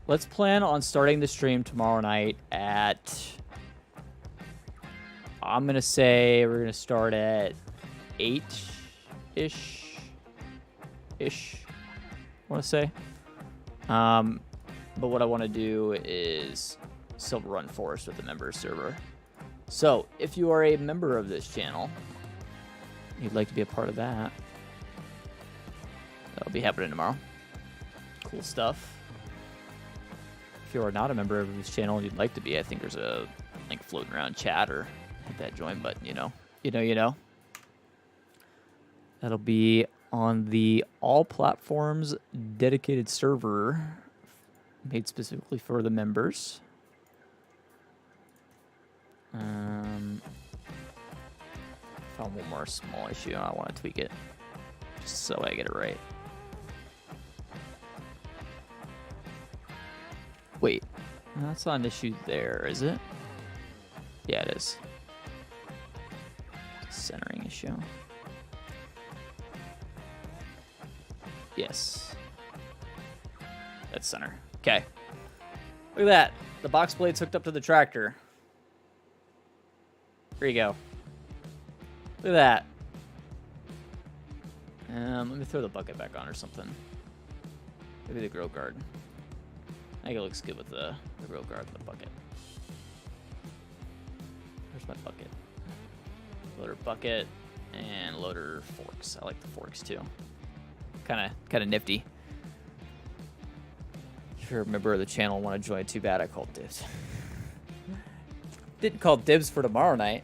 S1: let's plan on starting the stream tomorrow night at, I'm gonna say we're gonna start at 8-ish I want to say, but what I want to do is Silver Run Forest with the members server. So, if you are a member of this channel, you'd like to be a part of that, that'll be happening tomorrow. Cool stuff. If you are not a member of this channel and you'd like to be, I think there's a link floating around chat, or hit that join button, you know. That'll be on the all platforms dedicated server made specifically for the members. Found one more small issue. I want to tweak it just so I get it right. Wait, that's not an issue there, is it? Yeah, it is. Centering issue. Yes. That's center. Okay. Look at that. The box blade's hooked up to the tractor. There you go. Look at that. Let me throw the bucket back on or something. Maybe the grill guard. I think it looks good with the grill guard and the bucket. Where's my bucket? Loader bucket and loader forks. I like the forks too. Kind of nifty. If you're a member of the channel and want to join, too bad I called dibs. Didn't call dibs for tomorrow night.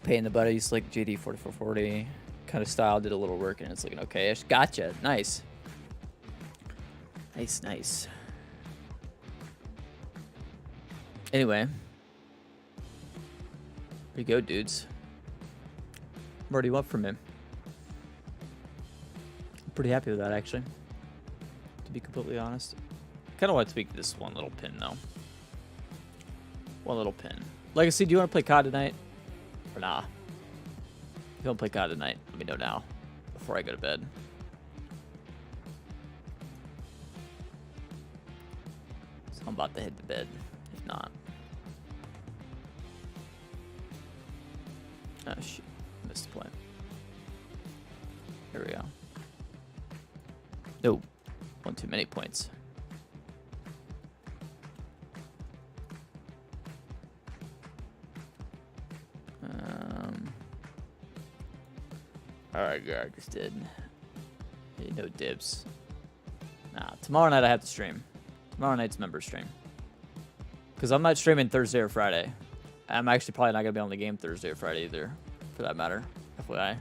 S1: Pain in the butt. I used like JD 4440 kind of style. Did a little work and it's looking okay. Gotcha. Nice. Nice. Anyway. There you go, dudes. What do you want from him? I'm pretty happy with that, actually. To be completely honest. Kind of want to tweak this one little pin, though. One little pin. Legacy, do you want to play COD tonight? Or nah? If you don't play COD tonight, let me know now. Before I go to bed. So I'm about to hit the bed. If not. Oh shit. Missed the point. Here we go. No. One too many points. Alright, I just did. Hey, no dibs. Nah, tomorrow night I have to stream. Tomorrow night's member stream. Because I'm not streaming Thursday or Friday. I'm actually probably not going to be on the game Thursday or Friday either, for that matter. FYI.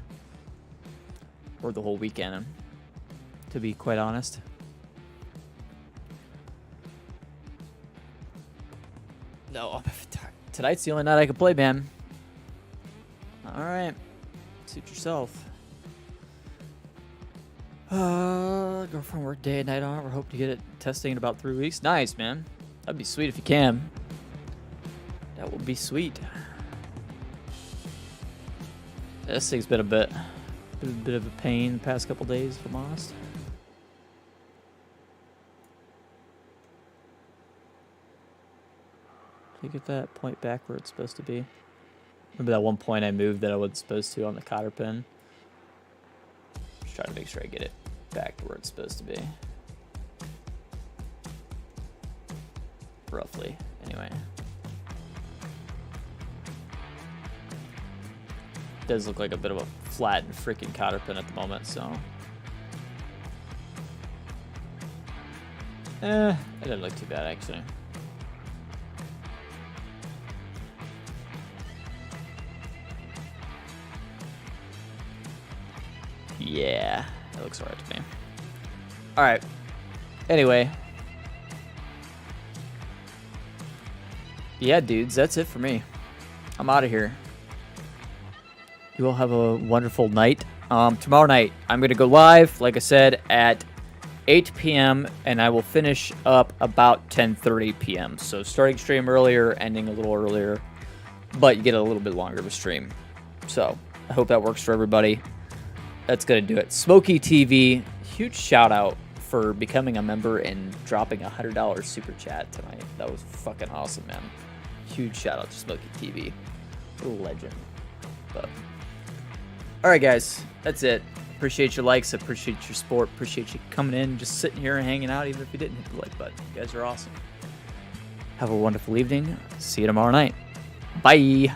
S1: Or the whole weekend, to be quite honest. No, tonight's the only night I can play, man. Alright. Suit yourself. Girlfriend work day and night on it. We're hoping to get it testing in about 3 weeks. Nice, man. That'd be sweet if you can. That would be sweet. This thing's been a bit of a pain the past couple days, if I'm honest. Did you get that point back where it's supposed to be? Remember that one point I moved that I wasn't supposed to on the cotter pin? Just trying to make sure I get it back to where it's supposed to be. Roughly, anyway. Does look like a bit of a flattened freaking cotter pin at the moment, so. It didn't look too bad, actually. Yeah, that looks alright to me. Alright. Anyway. Yeah, dudes, that's it for me. I'm out of here. You all have a wonderful night. Tomorrow night, I'm going to go live, like I said, at 8 p.m. and I will finish up about 10:30 p.m. So starting stream earlier, ending a little earlier, but you get a little bit longer of a stream. So I hope that works for everybody. That's going to do it. Smokey TV, huge shout out for becoming a member and dropping a $100 super chat tonight. That was fucking awesome, man. Huge shout out to Smokey TV. What a legend. But alright, guys, that's it. Appreciate your likes, appreciate your support, appreciate you coming in, just sitting here and hanging out, even if you didn't hit the like button. You guys are awesome. Have a wonderful evening. See you tomorrow night. Bye.